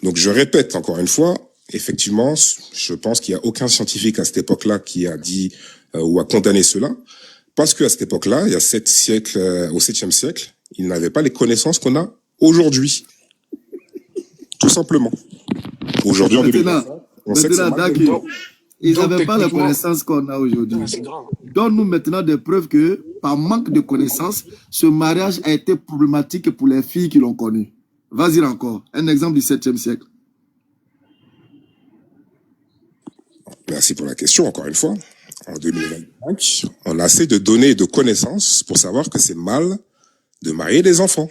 Donc, je répète encore une fois, effectivement, je pense qu'il n'y a aucun scientifique à cette époque-là qui a dit ou a condamné cela, parce qu'à cette époque-là, il y a 7 siècles, au 7e siècle, ils n'avaient pas les connaissances qu'on a aujourd'hui. Tout simplement. Aujourd'hui, en 2025, on sait que c'est mal. Ils n'avaient pas la connaissance qu'on a aujourd'hui. Donne-nous maintenant des preuves que, par manque de connaissances, ce mariage a été problématique pour les filles qui l'ont connu. Vas-y encore. Un exemple du 7e siècle. Merci pour la question, encore une fois. En 2025, on a assez de données et de connaissances pour savoir que c'est mal de marier des enfants.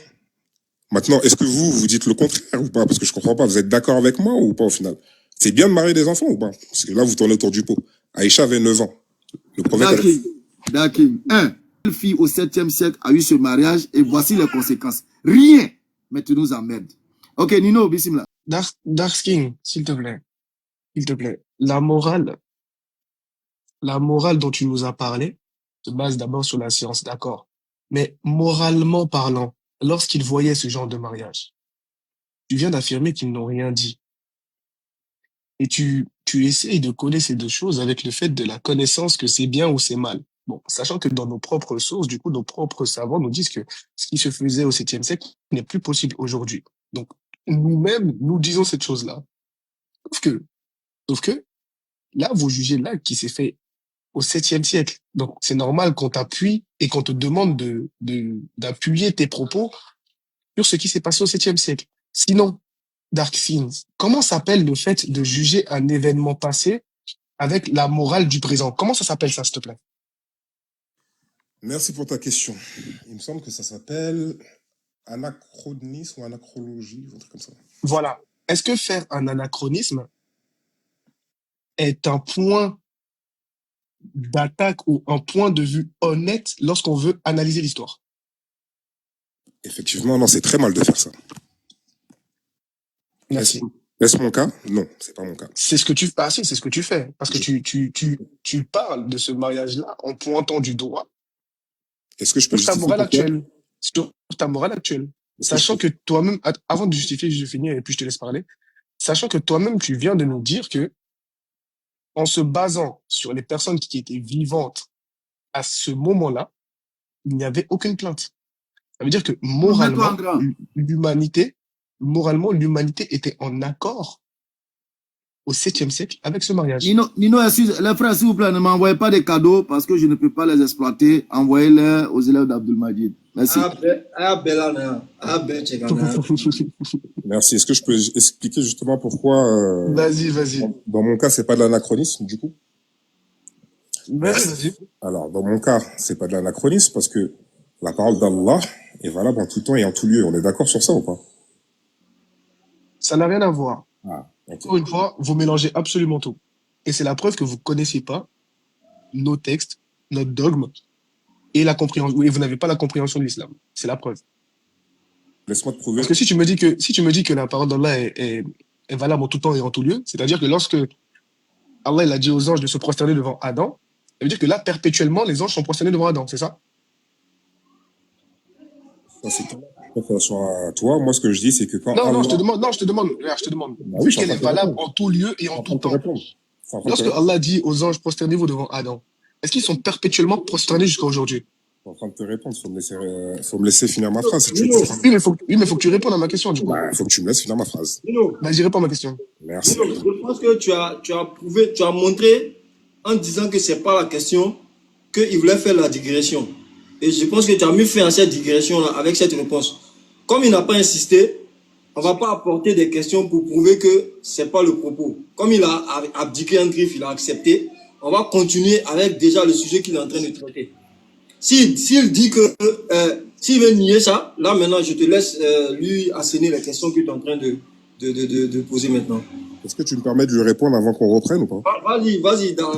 Maintenant, est-ce que vous dites le contraire ou pas? Parce que je comprends pas. Vous êtes d'accord avec moi ou pas au final? C'est bien de marier des enfants ou pas? Parce que là, vous tournez autour du pot. Aïcha avait 9 ans. Le prophète Dakim. Une fille au 7e siècle a eu ce mariage et voici les conséquences. Rien. Mais tu nous emmerdes. Ok, Nino, bismillah. Dark King, s'il te plaît. S'il te plaît. La morale dont tu nous as parlé se base d'abord sur la science, d'accord. Mais moralement parlant, lorsqu'ils voyaient ce genre de mariage, tu viens d'affirmer qu'ils n'ont rien dit. Et tu essayes de coller ces deux choses avec le fait de la connaissance que c'est bien ou c'est mal. Bon, sachant que dans nos propres sources, du coup, nos propres savants nous disent que ce qui se faisait au 7e siècle n'est plus possible aujourd'hui. Donc, nous-mêmes, nous disons cette chose-là. Sauf que, là, vous jugez l'acte qui s'est fait au 7e siècle. Donc, c'est normal qu'on t'appuie et qu'on te demande d'appuyer tes propos sur ce qui s'est passé au 7e siècle. Sinon, Dark Things, comment s'appelle le fait de juger un événement passé avec la morale du présent? Comment ça s'appelle ça, s'il te plaît? Merci pour ta question. Il me semble que ça s'appelle anachronisme ou anachrologie, un truc comme ça. Voilà. Est-ce que faire un anachronisme est un point d'attaque ou un point de vue honnête lorsqu'on veut analyser l'histoire? Effectivement, non, c'est très mal de faire ça. Merci. Est-ce mon cas? Non, c'est pas mon cas. C'est ce que tu c'est ce que tu fais. Parce que tu parles de ce mariage-là en pointant du doigt. Est-ce que je peux sur ta justifier morale pourquoi? actuelle. Sur ta morale actuelle. Sachant que toi-même, avant de justifier, je finis et puis je te laisse parler. Sachant que toi-même, tu viens de nous dire que, en se basant sur les personnes qui étaient vivantes à ce moment-là, il n'y avait aucune plainte. Ça veut dire que moralement, l'humanité était en accord au 7e siècle avec ce mariage. Nino, excuse, les frères, s'il vous plaît, ne m'envoyez pas des cadeaux parce que je ne peux pas les exploiter. Envoyez-les aux élèves d'Abdelmajid. Merci. Merci. Est-ce que je peux expliquer justement pourquoi Vas-y. Dans mon cas, c'est pas de l'anachronisme, du coup. Vas-y. Alors, dans mon cas, c'est pas de l'anachronisme parce que la parole d'Allah est valable en tout temps et en tout lieu. On est d'accord sur ça ou pas? Ça n'a rien à voir. Okay. Encore une fois, vous mélangez absolument tout. Et c'est la preuve que vous ne connaissez pas nos textes, notre dogme, et la compréhension. Et vous n'avez pas la compréhension de l'islam. C'est la preuve. Laisse-moi te prouver. Parce que si tu me dis que la parole d'Allah est valable en tout temps et en tout lieu, c'est-à-dire que lorsque Allah il a dit aux anges de se prosterner devant Adam, ça veut dire que là, perpétuellement, les anges sont prosternés devant Adam, c'est ça? Ça, c'est attention à toi. Moi, ce que je dis, c'est que quand Non, je te demande. Bah oui, qu'elle est valable en tout lieu et en tout temps. Lorsque Allah dit aux anges, prosternez-vous devant Adam, est-ce qu'ils sont perpétuellement prosternés jusqu'à aujourd'hui? Je suis en train de te répondre. Faut me laisser finir ma phrase. Oui, mais faut que tu répondes à ma question, du coup. Faut que tu me laisses finir ma phrase. Vas-y, réponds à ma question. Merci. Je pense que tu as montré en disant que c'est pas la question qu'il voulait faire la digression. Et je pense que tu as mieux fait en cette digression-là avec cette réponse. Comme il n'a pas insisté, on ne va pas apporter des questions pour prouver que ce n'est pas le propos. Comme il a abdiqué un griffe, il a accepté, on va continuer avec déjà le sujet qu'il est en train de traiter. S'il dit que, s'il veut nier ça, là maintenant je te laisse lui asséner les questions que tu es en train de poser maintenant. Est-ce que tu me permets de lui répondre avant qu'on reprenne ou pas? Vas-y, dans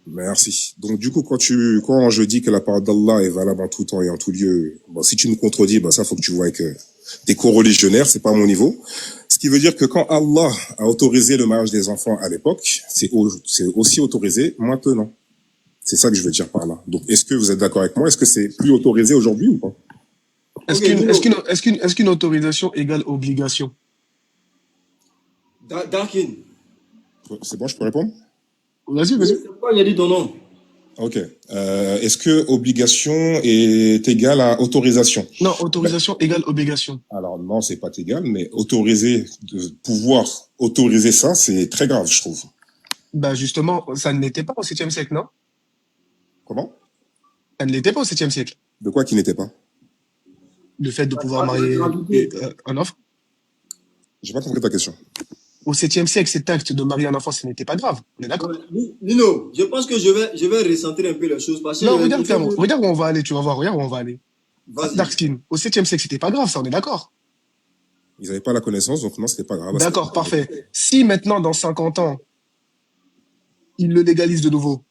Merci. Donc du coup, quand je dis que la parole d'Allah est valable en tout temps et en tout lieu, bon, si tu me contredis, ça faut que tu vois que t'es co-religionnaire, c'est pas à mon niveau. Ce qui veut dire que quand Allah a autorisé le mariage des enfants à l'époque, c'est aussi autorisé maintenant. C'est ça que je veux dire par là. Donc est-ce que vous êtes d'accord avec moi? Est-ce que c'est plus autorisé aujourd'hui ou pas? Est-ce qu'une autorisation égale obligation? Darkin. C'est bon, je peux répondre? Vas-y, vas-y. C'est quoi, j'ai dit ton nom? Ok. Est-ce que obligation est égale à autorisation? Non, autorisation égale obligation. Alors non, c'est pas égal, mais autoriser, de pouvoir autoriser ça, c'est très grave, je trouve. Bah justement, ça ne l'était pas au 7e siècle, non? Comment? Ça ne l'était pas au 7e siècle. De quoi qui n'était pas? Le fait de pouvoir marier un enfant. J'ai pas compris ta question. Au 7e siècle, cet acte de marier un enfant, ce n'était pas grave. On est d'accord? Nino, je pense que je vais recentrer un peu les choses. Parce que Non, regarde, Clermont, regarde où on va aller, tu vas voir, regarde où on va aller. Vas-y. Darkskin, au 7e siècle, c'était pas grave, ça, on est d'accord? Ils n'avaient pas la connaissance, donc non, c'était pas grave. D'accord, parfait. Si maintenant, dans 50 ans, ils le légalisent de nouveau.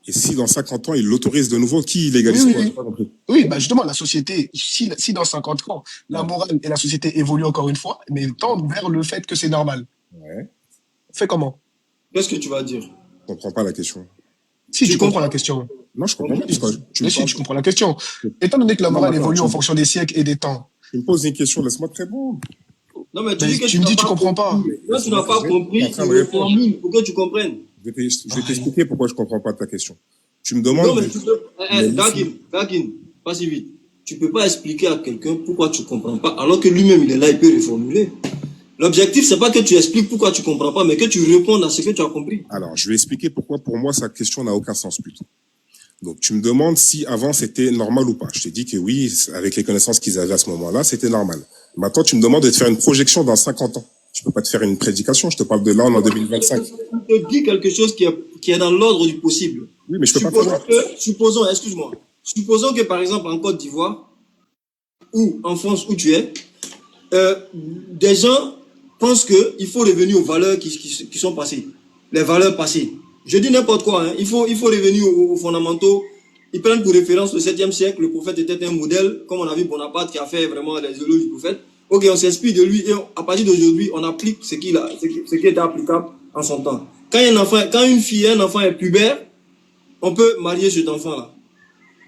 Et si dans 50 ans, ils l'autorisent de nouveau, qui légalise quoi? J'ai pas compris. Oui, bah justement, la société, si dans 50 ans, la morale et la société évoluent encore une fois, mais tendent vers le fait que c'est normal. Ouais. On fait comment? Qu'est-ce que tu vas dire? Je comprends pas la question. Si tu comprends la question. Non, je comprends pas. Mais si, tu comprends la question. Étant donné que la morale évolue en fonction des siècles et des temps. Tu me poses une question, laisse-moi te répondre. Non, mais tu dis que tu me dis tu comprends pas. Quand tu n'as pas compris, tu reformules pour que tu comprennes. Je vais t'expliquer pourquoi je comprends pas ta question. Tu me demandes... Non, mais tu peux... Dakin, pas si vite. Tu peux pas expliquer à quelqu'un pourquoi tu comprends pas, alors que lui-même, il est là, il peut reformuler. L'objectif, c'est pas que tu expliques pourquoi tu comprends pas, mais que tu répondes à ce que tu as compris. Alors, je vais expliquer pourquoi, pour moi, sa question n'a aucun sens plutôt. Donc, tu me demandes si avant c'était normal ou pas. Je t'ai dit que oui, avec les connaissances qu'ils avaient à ce moment-là, c'était normal. Maintenant, tu me demandes de te faire une projection dans 50 ans. Je peux pas te faire une prédication, je te parle de là, en 2025. Je te dis quelque chose qui est dans l'ordre du possible. Oui, mais je peux pas faire. Supposons que par exemple en Côte d'Ivoire, ou en France où tu es, des gens pensent qu'il faut revenir aux valeurs qui sont passées, les valeurs passées. Je dis n'importe quoi, hein. Il faut revenir aux fondamentaux. Ils prennent pour référence le 7e siècle, le prophète était un modèle, comme on a vu Bonaparte qui a fait vraiment les éloges du prophète. Ok, on s'inspire de lui et à partir d'aujourd'hui, on applique ce qui était applicable en son temps. Quand une fille, un enfant est pubère, on peut marier cet enfant-là.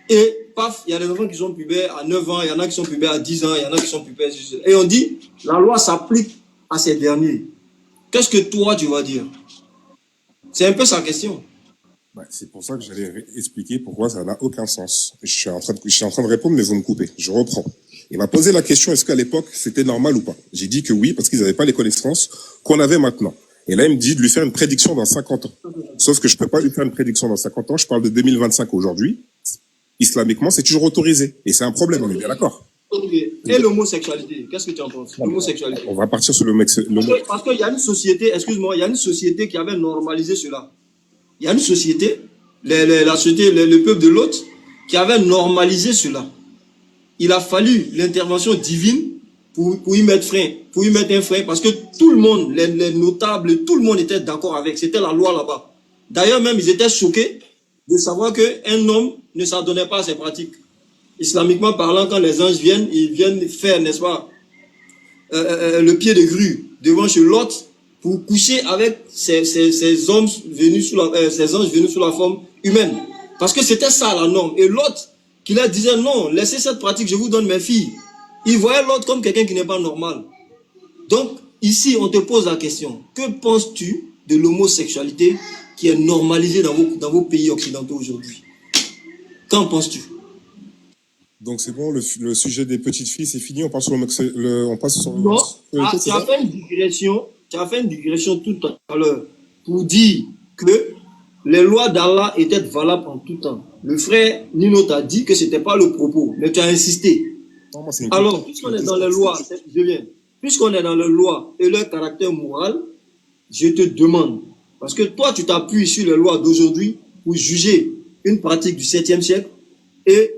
Et paf, il y a des enfants qui sont pubères à 9 ans, il y en a qui sont pubères à 10 ans, il y en a qui sont pubères. Et on dit, la loi s'applique à ces derniers. Qu'est-ce que toi, tu vas dire? C'est un peu sa question. Ouais, c'est pour ça que j'allais expliquer pourquoi ça n'a aucun sens. Je suis en train de répondre, mais vous me coupez. Je reprends. Il m'a posé la question, est-ce qu'à l'époque, c'était normal ou pas? J'ai dit que oui, parce qu'ils n'avaient pas les connaissances qu'on avait maintenant. Et là, il me dit de lui faire une prédiction dans 50 ans. Sauf que je peux pas lui faire une prédiction dans 50 ans. Je parle de 2025 aujourd'hui. Islamiquement, c'est toujours autorisé. Et c'est un problème, on est bien d'accord. Okay. Et l'homosexualité, qu'est-ce que tu en penses? L'homosexualité. On va partir sur le Parce qu'il y a une société, excuse-moi, il y a une société qui avait normalisé cela. Il y a une société, la société, le peuple de l'autre, qui avait normalisé cela. Il a fallu l'intervention divine pour y mettre un frein, parce que tout le monde, les notables, tout le monde était d'accord avec. C'était la loi là-bas. D'ailleurs, même, ils étaient choqués de savoir qu'un homme ne s'adonnait pas à ces pratiques. Islamiquement parlant, quand les anges viennent, ils viennent faire, n'est-ce pas, le pied de grue devant chez l'autre pour coucher avec ces hommes venus ces anges venus sous la forme humaine. Parce que c'était ça la norme. Et l'autre qui leur disait non, laissez cette pratique, je vous donne mes filles. Il voyait l'autre comme quelqu'un qui n'est pas normal. Donc, ici, on te pose la question. Que penses-tu de l'homosexualité qui est normalisée dans vos pays occidentaux aujourd'hui? Qu'en penses-tu? Donc c'est bon, le sujet des petites filles, c'est fini, on passe sur Non, tu as fait une digression tout à l'heure pour dire que les lois d'Allah étaient valables en tout temps. Le frère Nino t'a dit que ce n'était pas le propos, mais tu as insisté. Non, alors, puisqu'on est dans les lois, puisqu'on est dans les lois et leur caractère moral, je te demande, parce que toi tu t'appuies sur les lois d'aujourd'hui pour juger une pratique du 7e siècle et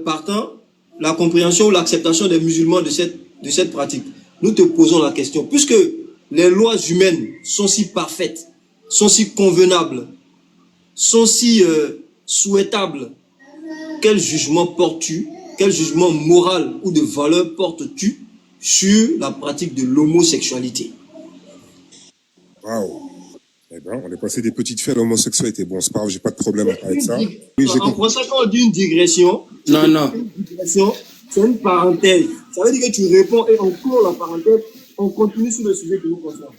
partant la compréhension ou l'acceptation des musulmans de cette pratique. Nous te posons la question, puisque les lois humaines sont si parfaites, sont si convenables, sont si souhaitables, quel jugement portes-tu, quel jugement moral ou de valeur portes-tu sur la pratique de l'homosexualité? Waouh. Eh ben, on est passé des petites filles à l'homosexualité. Bon, c'est pas grave, j'ai pas de problème avec ça. Oui, en français, quand on dit une digression, non. C'est une parenthèse. Ça veut dire que tu réponds et on clôt la parenthèse on continue sur le sujet que nous concerne.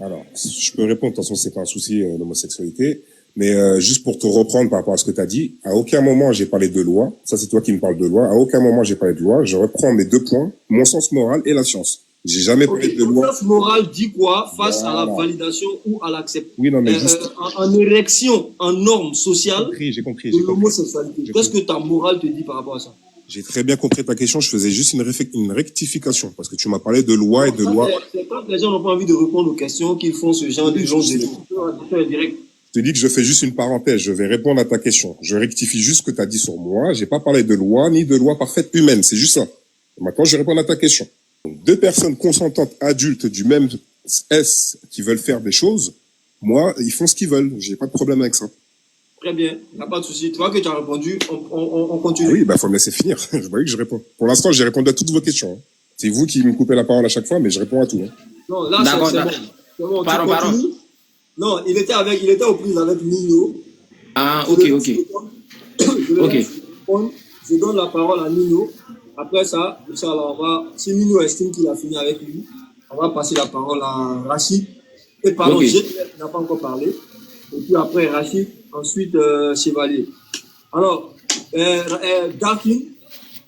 Alors, je peux répondre, de toute façon, c'est pas un souci, l'homosexualité. Mais juste pour te reprendre par rapport à ce que tu as dit, à aucun moment j'ai parlé de loi. Ça, c'est toi qui me parles de loi. À aucun moment j'ai parlé de loi. Je reprends mes 2 points, mon sens moral et la science. J'ai jamais parlé de loi. Le sens moral dit quoi face à la validation ou à l'acceptation? Oui, non, mais juste... en érection, en norme sociale j'ai compris. de l'homosexualité. Qu'est-ce que ta morale te dit par rapport à ça? J'ai très bien compris ta question. Je faisais juste une rectification parce que tu m'as parlé de loi et de loi. C'est quand les gens n'ont pas envie de répondre aux questions qu'ils font ce genre de choses. Je te dis que je fais juste une parenthèse. Je vais répondre à ta question. Je rectifie juste ce que tu as dit sur moi. J'ai pas parlé de loi ni de loi parfaite humaine. C'est juste ça. Et maintenant, je réponds à ta question. 2 personnes consentantes adultes du même S qui veulent faire des choses, moi, ils font ce qu'ils veulent. J'ai pas de problème avec ça. Très bien, il n'y a pas de souci. Tu vois que tu as répondu, on continue. Ah oui, bah faut me laisser finir. Vous voyez que je réponds. Pour l'instant, j'ai répondu à toutes vos questions. C'est vous qui me coupez la parole à chaque fois, mais je réponds à tout. Non, là, c'est bon. Pardon. Non, il était aux prises avec Nino. Ah, ok. Je donne la parole à Nino. Après ça, si Nino estime qu'il a fini avec lui, on va passer la parole à Rachid. Et pardon, J'ai n'a pas encore parlé. Et puis après Rachid, ensuite Chevalier. Alors, Darkin,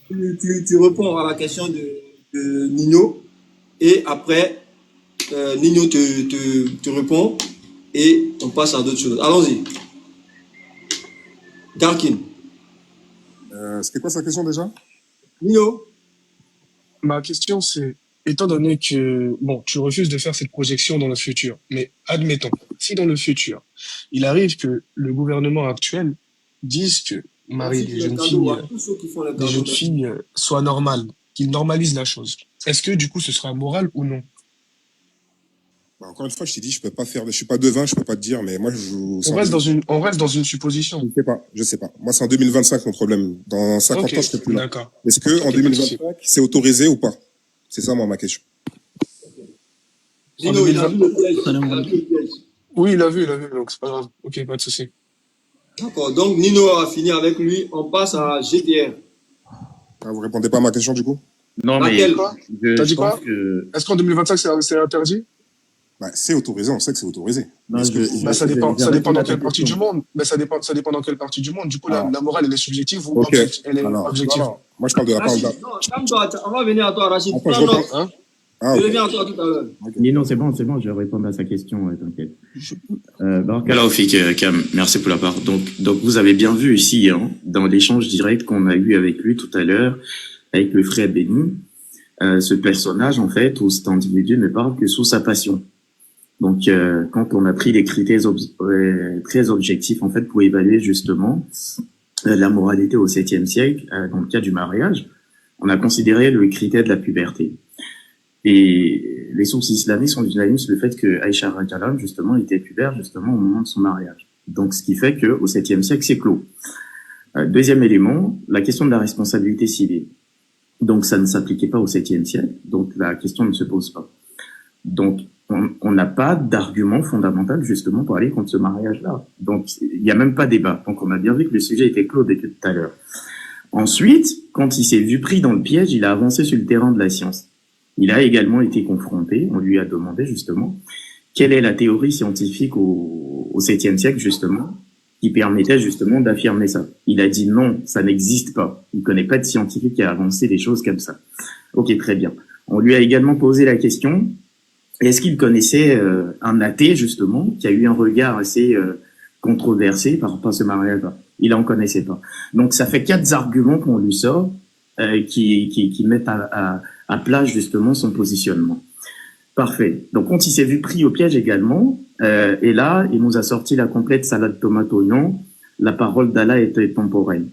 tu réponds à la question de Nino. Et après, Nino te répond. Et on passe à d'autres choses. Allons-y. Darkin. C'était quoi sa question déjà? Nino. Ma question, c'est, étant donné que, bon, tu refuses de faire cette projection dans le futur, mais admettons, si dans le futur, il arrive que le gouvernement actuel dise que marier des jeunes filles soit normal, qu'il normalise la chose, est-ce que du coup ce sera moral ou non? Bah, encore une fois, je t'ai dit, je suis pas devin, je peux pas te dire, mais moi, on reste dans une supposition. Je sais pas. Moi, c'est en 2025 mon problème. Dans 50 ans, je serai plus là. D'accord. Est-ce que en 2025, c'est autorisé ou pas? C'est ça, moi, ma question. Nino, il a vu le piège. Oui, il a vu, donc c'est pas grave. Ok, pas de souci. D'accord, donc Nino a fini avec lui, on passe à GTR. Ah, vous répondez pas à ma question, du coup? Non, mais... T'as dit quoi? Est-ce qu'en 2025, c'est interdit? Bah, c'est autorisé, on sait que c'est autorisé. Non, ça dépend dans quelle partie du monde. Mais ça dépend dans quelle partie du monde. Du coup, la morale, elle est subjective ou elle est objective? Moi, je parle de la parole. On va venir à toi, Rachid. Je reviens à toi tout à l'heure. Non, c'est bon, je vais répondre à sa question, t'inquiète. Barakallahu Cam, merci pour la part. Donc, vous avez bien vu ici, dans l'échange direct qu'on a eu avec lui tout à l'heure, avec le frère Béni, ce personnage, en fait, ou cet individu ne parle que sous sa passion. Donc, quand on a pris des critères très objectifs, en fait, pour évaluer justement la moralité au 7e siècle, dans le cas du mariage, on a considéré le critère de la puberté. Et les sources islamistes sont unanimes sur le fait que Aïcha Radiallahu justement était pubère justement au moment de son mariage. Donc, ce qui fait que au 7e siècle, c'est clos. Deuxième élément, la question de la responsabilité civile. Donc, ça ne s'appliquait pas au 7e siècle. Donc, la question ne se pose pas. Donc, on n'a pas d'argument fondamental justement pour aller contre ce mariage-là. Donc, il n'y a même pas débat. Donc, on a bien vu que le sujet était clos depuis tout à l'heure. Ensuite, quand il s'est vu pris dans le piège, il a avancé sur le terrain de la science. Il a également été confronté, on lui a demandé justement, quelle est la théorie scientifique au 7e siècle justement, qui permettait justement d'affirmer ça. Il a dit non, ça n'existe pas. Il ne connaît pas de scientifique qui a avancé des choses comme ça. Ok, très bien. On lui a également posé la question, est-ce qu'il connaissait un athée, justement, qui a eu un regard assez controversé par rapport à ce mariage-là? Il n'en connaissait pas. Donc, ça fait 4 arguments qu'on lui sort qui mettent à plat, justement, son positionnement. Parfait. Donc, quand il s'est vu pris au piège également, et là, il nous a sorti la complète salade tomate-oignon, la parole d'Allah était temporelle.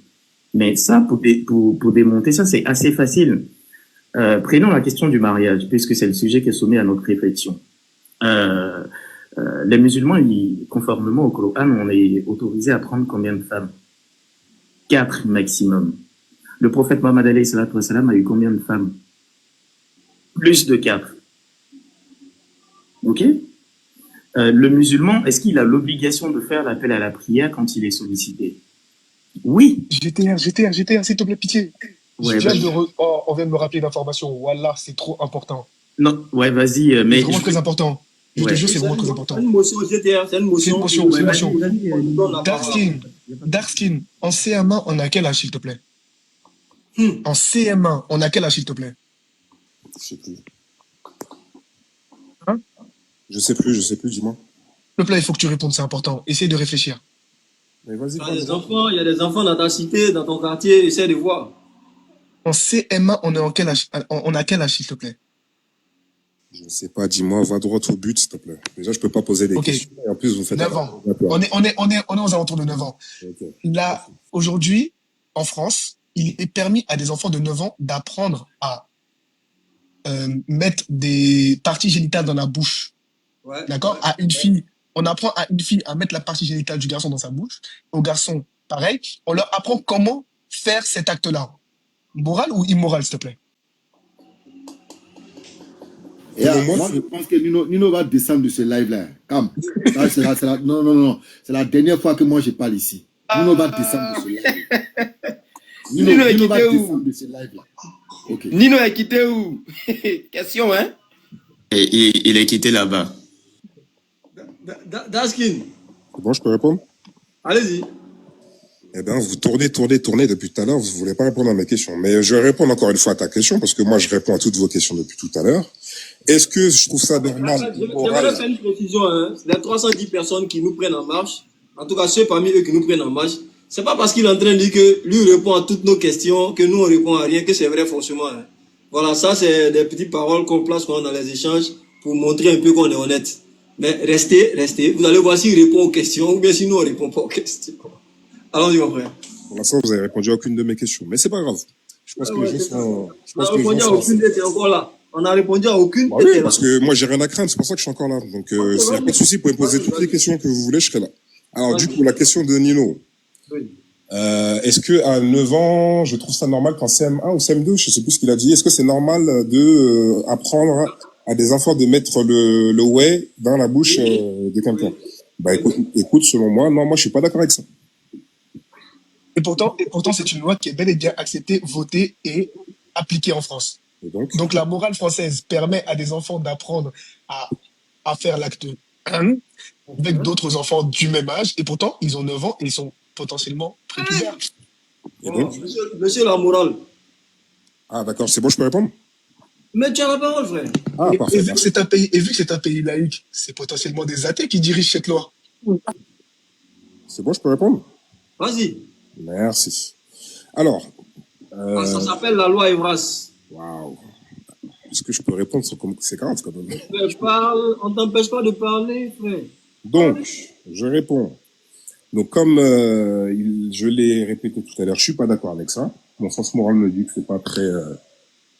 Mais ça, pour démonter ça, c'est assez facile. Prenons la question du mariage, puisque c'est le sujet qui est soumis à notre réflexion. Les musulmans, conformément au Coran, on est autorisé à prendre combien de femmes? 4 maximum. Le prophète Mohammed alayhi salatu wa salam a eu combien de femmes? Plus de 4. Ok? Le musulman, est-ce qu'il a l'obligation de faire l'appel à la prière quand il est sollicité? Oui. GTR, s'il te plaît, pitié. Ouais, on vient de me rappeler l'information. Wallah, c'est trop important. Non, ouais, vas-y, C'est mais vraiment très important. Je te ouais. jure, c'est vraiment très important. C'est une motion, GTR, c'est une motion. C'est une motion. On nous donne la parole. Darkskin, en CM1, on a quel âge, s'il te plaît? En CM1, on a quel âge, s'il te plaît? Je sais plus. Hein? Je sais plus, dis-moi. S'il te plaît, il faut que tu répondes, c'est important. Essaye de réfléchir. Mais vas-y, Il y a des enfants dans ta cité, dans ton quartier, essaie de voir. En CM1, on est en quel âge? On a quel âge, s'il te plaît? je ne sais pas, dis-moi, va droit au but, s'il te plaît. Déjà, je peux pas poser des Ok. questions. Et en plus, vous faites 9 ans. On est aux alentours de 9 ans. Ok. Là, aujourd'hui, en France, il est permis à des enfants de 9 ans d'apprendre à mettre des parties génitales dans la bouche. Ouais. D'accord? À une fille. On apprend à une fille à mettre la partie génitale du garçon dans sa bouche. Au garçon, pareil. On leur apprend comment faire cet acte-là. Moral ou immoral, s'il te plaît? Et moi, je pense que Nino va descendre de ce live-là. Comme. Non. C'est la dernière fois que moi, je parle ici. Nino va descendre de ce live. Nino va descendre de ce live-là. Okay. Nino est quitté où? Question, hein? Et il est quitté là-bas. Daskin. C'est bon, je peux répondre? Allez-y. Eh bien, vous tournez depuis tout à l'heure, vous voulez pas répondre à mes questions. Mais je vais répondre encore une fois à ta question, parce que moi, je réponds à toutes vos questions depuis tout à l'heure. Est-ce que je trouve ça normal? J'aimerais faire une précision, hein. Les 310 personnes qui nous prennent en marche, en tout cas ceux parmi eux qui nous prennent en marche, c'est pas parce qu'il est en train de dire que lui répond à toutes nos questions, que nous on répond à rien, que c'est vrai forcément. Hein. Voilà, ça c'est des petites paroles qu'on place dans les échanges pour montrer un peu qu'on est honnête. Mais restez, vous allez voir s'il répond aux questions ou bien si nous on répond pas aux questions. Allons-y mon frère. Pour l'instant, vous avez répondu à aucune de mes questions, mais c'est pas grave. Je pense que les gens sont... On a répondu à aucune, t'es encore là. On a répondu à aucune. Bah oui, parce que moi j'ai rien à craindre, c'est pour ça que je suis encore là. Donc s'il n'y a pas de souci, vous pouvez poser toutes les questions que vous voulez, je serai là. Alors du coup, la question de Nino. Oui. Est-ce que à 9 ans, je trouve ça normal qu'en CM1 ou CM2, je sais plus ce qu'il a dit, est-ce que c'est normal de apprendre à des enfants de mettre le whey dans la bouche de quelqu'un? Bah écoute, selon moi, non, moi je suis pas d'accord avec ça. Et pourtant, c'est une loi qui est bel et bien acceptée, votée et appliquée en France. Et donc la morale française permet à des enfants d'apprendre à faire l'acte 1 avec d'autres enfants du même âge, et pourtant, ils ont 9 ans et ils sont potentiellement prépubères. Et donc Monsieur la morale. Ah d'accord, c'est bon, je peux répondre? Mais tu as la parole, frère. Ah, parfait. Et vu que c'est un pays laïque, c'est potentiellement des athées qui dirigent cette loi. C'est bon, je peux répondre? Vas-y. Merci. Alors... ça s'appelle la loi Evras. Waouh. Est-ce que je peux répondre? C'est grave quand même. On t'empêche pas de parler, frère. Donc, je réponds. Donc, comme je l'ai répété tout à l'heure, je suis pas d'accord avec ça. Mon sens moral me dit que c'est pas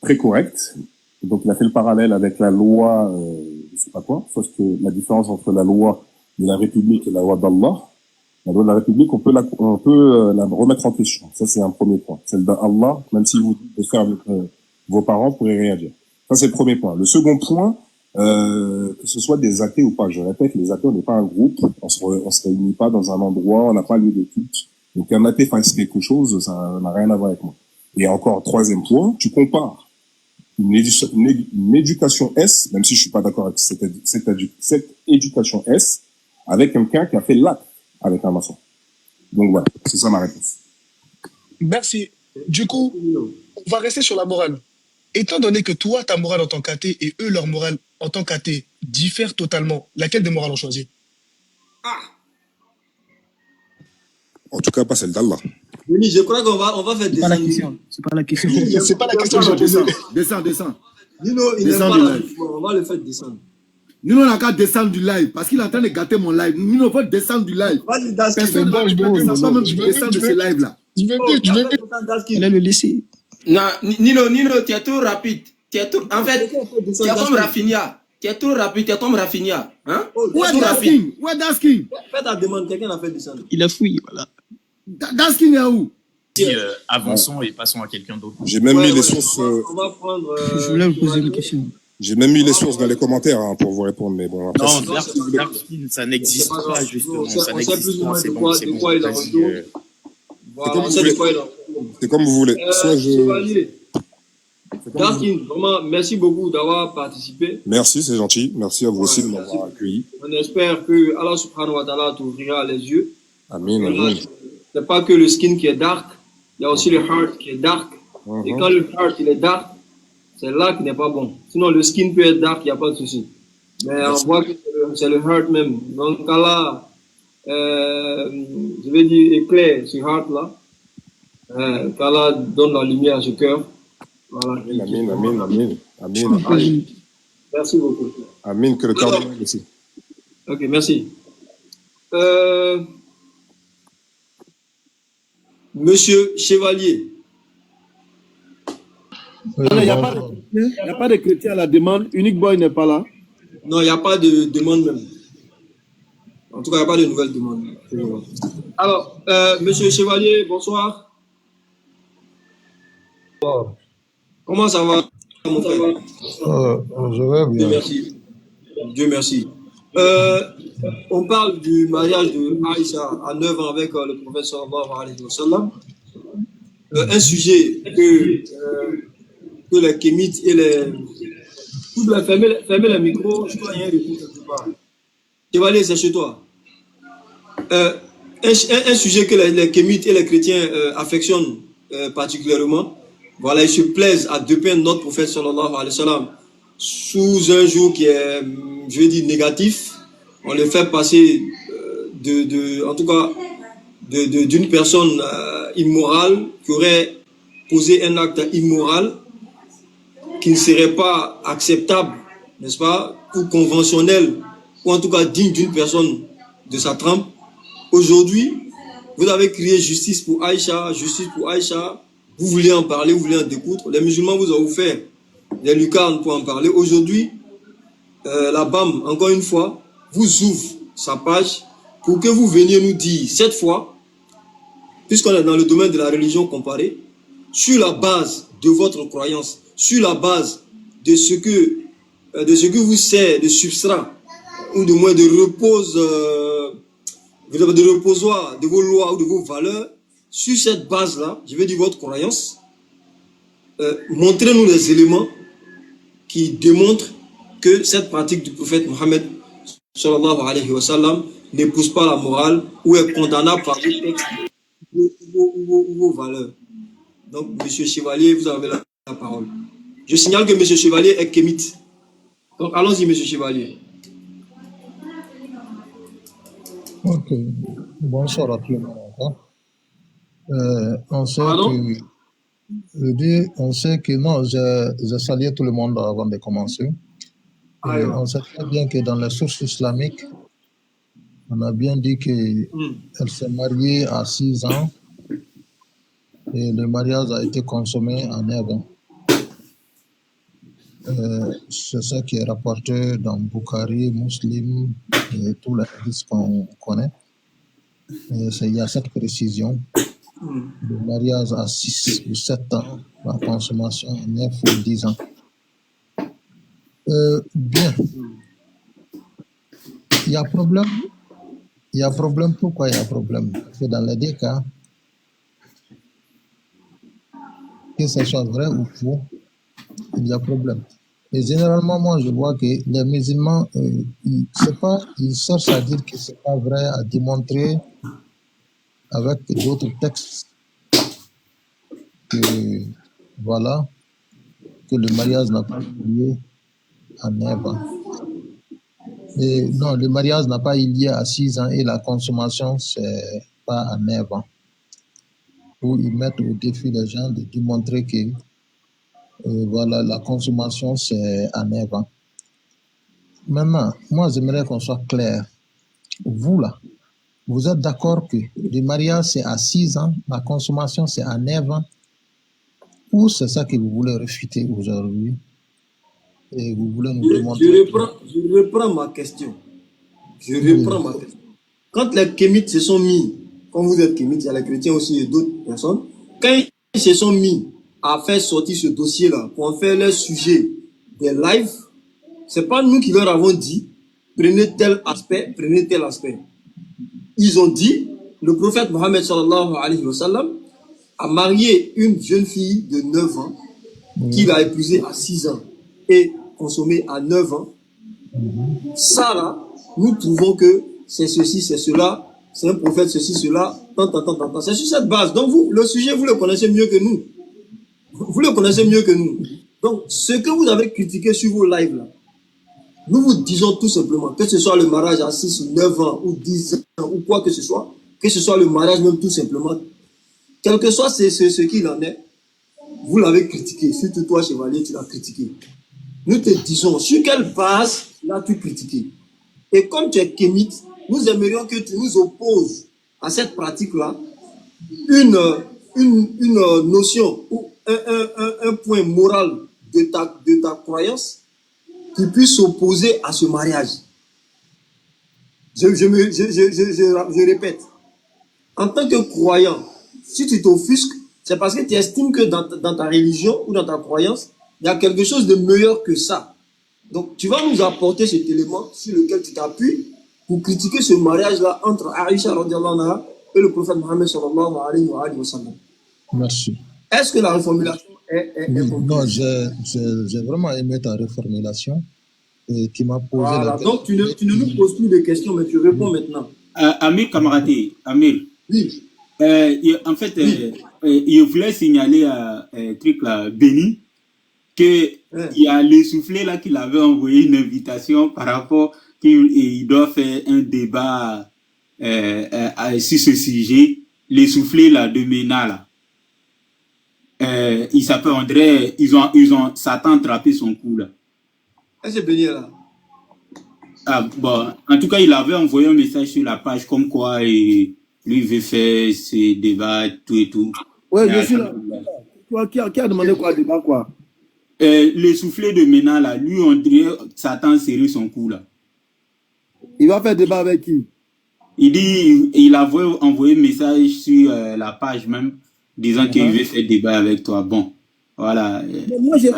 très correct. Donc, il a fait le parallèle avec la loi, je sais pas quoi, sauf que la différence entre la loi de la République et la loi d'Allah. La loi de la République, on peut la remettre en question. Ça, c'est un premier point. Celle d'Allah, même si vous dites de faire avec vos parents, pourraient réagir. Ça, c'est le premier point. Le second point, que ce soit des athées ou pas, je répète, les athées, on n'est pas un groupe, on se réunit pas dans un endroit, on n'a pas lieu de culte. Donc, un athée fasse quelque chose, ça n'a rien à voir avec moi. Et encore, troisième point, tu compares une éducation S, même si je suis pas d'accord avec cette éducation S, avec quelqu'un qui a fait l'acte avec un maçon. Donc voilà, c'est ça ma réponse. Merci. Du coup, on va rester sur la morale. Étant donné que toi, ta morale en tant qu'athée et eux, leur morale en tant qu'athée diffèrent totalement, laquelle des morales on choisit? En tout cas, pas celle d'Allah. Oui, je crois qu'on va faire des questions. C'est pas la question. C'est pas la question que j'ai posée. Descends. Nino, il n'est pas là. On va le faire descendre. Nino n'a qu'à descendre du live parce qu'il est en train de gâter mon live. Nino va descendre du live. Vas-y, Daskin. Personne ne va même descendre de ce live-là. Je vais Elle est le laisser. Non, Nino, tu es trop rapide. En fait, tu es comme Rafinha. Tu es trop rapide, tu es comme Rafinha. Hein? Où est Daskin? Où est Daskin? Fais ta demande, quelqu'un l'a fait descendre. Il a fouillé, voilà. Daskin est où? Avançons et passons à quelqu'un d'autre. J'ai même mis les sources. On va prendre. Je voulais vous poser une question. J'ai même mis les sources dans les commentaires pour vous répondre, mais bon. Après, Non, Darkskin, ça n'existe pas, justement. Ça n'existe pas, c'est bon, c'est bon. C'est comme vous voulez. Soit je... Darkin, vraiment, merci beaucoup d'avoir participé. Merci, c'est gentil. Merci à vous aussi de m'avoir accueilli. On espère que Allah subhanahu wa ta'ala t'ouvrira les yeux. Amin, amin. C'est pas que le skin qui est dark, il y a aussi le heart qui est dark. Et quand le heart il est dark, c'est là qui n'est pas bon. Sinon, le skin peut être dark, il n'y a pas de souci. Mais merci. On voit que c'est le heart même. Donc, Allah, je vais dire, éclaire ce heart-là. Qu'Allah donne la lumière à ce cœur. Voilà. Amin, amin, amin, amin, amin. Merci beaucoup. Amin, que le cardinal aussi. Ok, merci. Monsieur Chevalier. Il n'y a pas de chrétien à la demande. Unique Boy n'est pas là. Non, il n'y a pas de demande même. En tout cas, il n'y a pas de nouvelle demande. Alors, Monsieur Chevalier, bonsoir. Comment ça va, mon frère? Je vais bien. Dieu merci. Dieu merci. On parle du mariage de Aïcha à 9 ans avec le prophète sallallahu alayhi wa sallam. Un sujet que les kémites et les... Fermez le micro, je dois rien répondre quelque part. Chevalier, c'est chez toi. Un sujet que les kémites et les chrétiens affectionnent particulièrement. Voilà, ils se plaisent à dépeindre notre prophète sallallahu alayhi wa sallam sous un jour qui est, je vais dire, négatif. On le fait passer en tout cas, d'une personne immorale qui aurait posé un acte immoral qui ne serait pas acceptable, n'est-ce pas, ou conventionnel, ou en tout cas digne d'une personne de sa trempe. Aujourd'hui, vous avez crié justice pour Aïcha, justice pour Aïcha. Vous voulez en parler, vous voulez en découdre. Les musulmans vous ont offert des lucarnes pour en parler. Aujourd'hui, la BAM, encore une fois, vous ouvre sa page pour que vous veniez nous dire, cette fois, puisqu'on est dans le domaine de la religion comparée, sur la base de votre croyance, sur la base de ce que vous sert de substrat, ou du moins de reposoir de vos lois ou de vos valeurs, sur cette base-là, je vais dire votre croyance, montrez-nous les éléments qui démontrent que cette pratique du prophète Mohammed sallallahu alayhi wa sallam n'épouse pas la morale ou est condamnable par vos textes ou vos valeurs. Donc, Monsieur Chevalier, vous avez la parole. Je signale que Monsieur Chevalier est kémite. Donc, allons-y, Monsieur Chevalier. Ok. Bonsoir à tout le monde. On sait que non, je salue tout le monde avant de commencer. On sait très bien que dans les sources islamiques, on a bien dit qu'elle s'est mariée à 6 ans et le mariage a été consommé en 9 ans. C'est ça qui est rapporté dans Bukhari, Muslim et tous les hadiths qu'on connaît. Il y a cette précision. Le mariage à 6 ou 7 ans, la consommation à 9 ou 10 ans. Bien. Il y a problème. Il y a problème. Pourquoi il y a problème? Parce que dans les deux cas, que ce soit vrai ou faux, il y a problème. Et généralement, moi, je vois que les musulmans, ils cherchent à dire que ce n'est pas vrai, à démontrer avec d'autres textes que, voilà, que le mariage n'a pas eu lieu à 9 ans. Et non, le mariage n'a pas eu lieu à 6 ans et la consommation, c'est pas à 9 ans. Où ils mettent au défi les gens de démontrer que voilà, la consommation, c'est à 9 ans. Maintenant, moi, j'aimerais qu'on soit clair. Vous, là, vous êtes d'accord que le mariage, c'est à 6 ans, la consommation, c'est à 9 ans, ou c'est ça que vous voulez réfuter aujourd'hui et vous voulez nous démontrer... Je reprends ma question. Quand les kémites se sont mis, comme vous êtes kémites, il y a les chrétiens aussi et d'autres personnes, quand ils se sont mis à faire sortir ce dossier-là pour en faire leur sujet des lives, c'est pas nous qui leur avons dit prenez tel aspect, prenez tel aspect. Ils ont dit le prophète Mohammed sallallahu alayhi wa sallam a marié une jeune fille de 9 ans qu'il a épousé à 6 ans et consommé à 9 ans, ça là, nous trouvons que c'est ceci, c'est cela, c'est un prophète, ceci, cela, tant. C'est sur cette base. Donc vous, le sujet, vous le connaissez mieux que nous. Vous le connaissez mieux que nous. Donc, ce que vous avez critiqué sur vos lives là, nous vous disons tout simplement, que ce soit le mariage à 6 ou 9 ans ou 10 ans ou quoi que ce soit le mariage même tout simplement, quel que soit ce qu'il en est, vous l'avez critiqué. Surtout toi, Chevalier, tu l'as critiqué. Nous te disons, sur quelle base l'as-tu critiqué? Et comme tu es kémite, nous aimerions que tu nous opposes à cette pratique-là une notion ou un point moral de ta croyance qui puisse s'opposer à ce mariage. Je répète, en tant que croyant, si tu t'offusques, c'est parce que tu estimes que dans ta religion ou dans ta croyance, il y a quelque chose de meilleur que ça. Donc, tu vas nous apporter cet élément sur lequel tu t'appuies pour critiquer ce mariage-là entre Aïcha radiallahu anha et le prophète Mohammed sallallahu alayhi wa sallam. Merci. Est-ce que la reformulation est non, j'ai vraiment aimé ta reformulation et tu m'as posé la question. Donc, tu ne nous poses plus de questions, mais tu réponds maintenant. Amir Kamaradé, Amir. Oui. En fait, il voulait signaler à truc là, Béni, qu'il y a le soufflé là qu'il avait envoyé une invitation par rapport qu'il doit faire un débat sur ce sujet. Les soufflés là de Mena là. Il s'appelle André, ils ont Satan attrapé son cou là. Est-ce que Béni est là? Ah, bon, en tout cas, il avait envoyé un message sur la page comme quoi lui veut faire ses débats, tout et tout. Ouais, je suis là. Qui a demandé quoi, débat quoi? Le soufflé de Mena là, lui, on dirait Satan serré son cou là. Il va faire débat avec qui? Il dit, il a envoyé un message sur la page même, disant qu'il veut faire débat avec toi. Bon, voilà.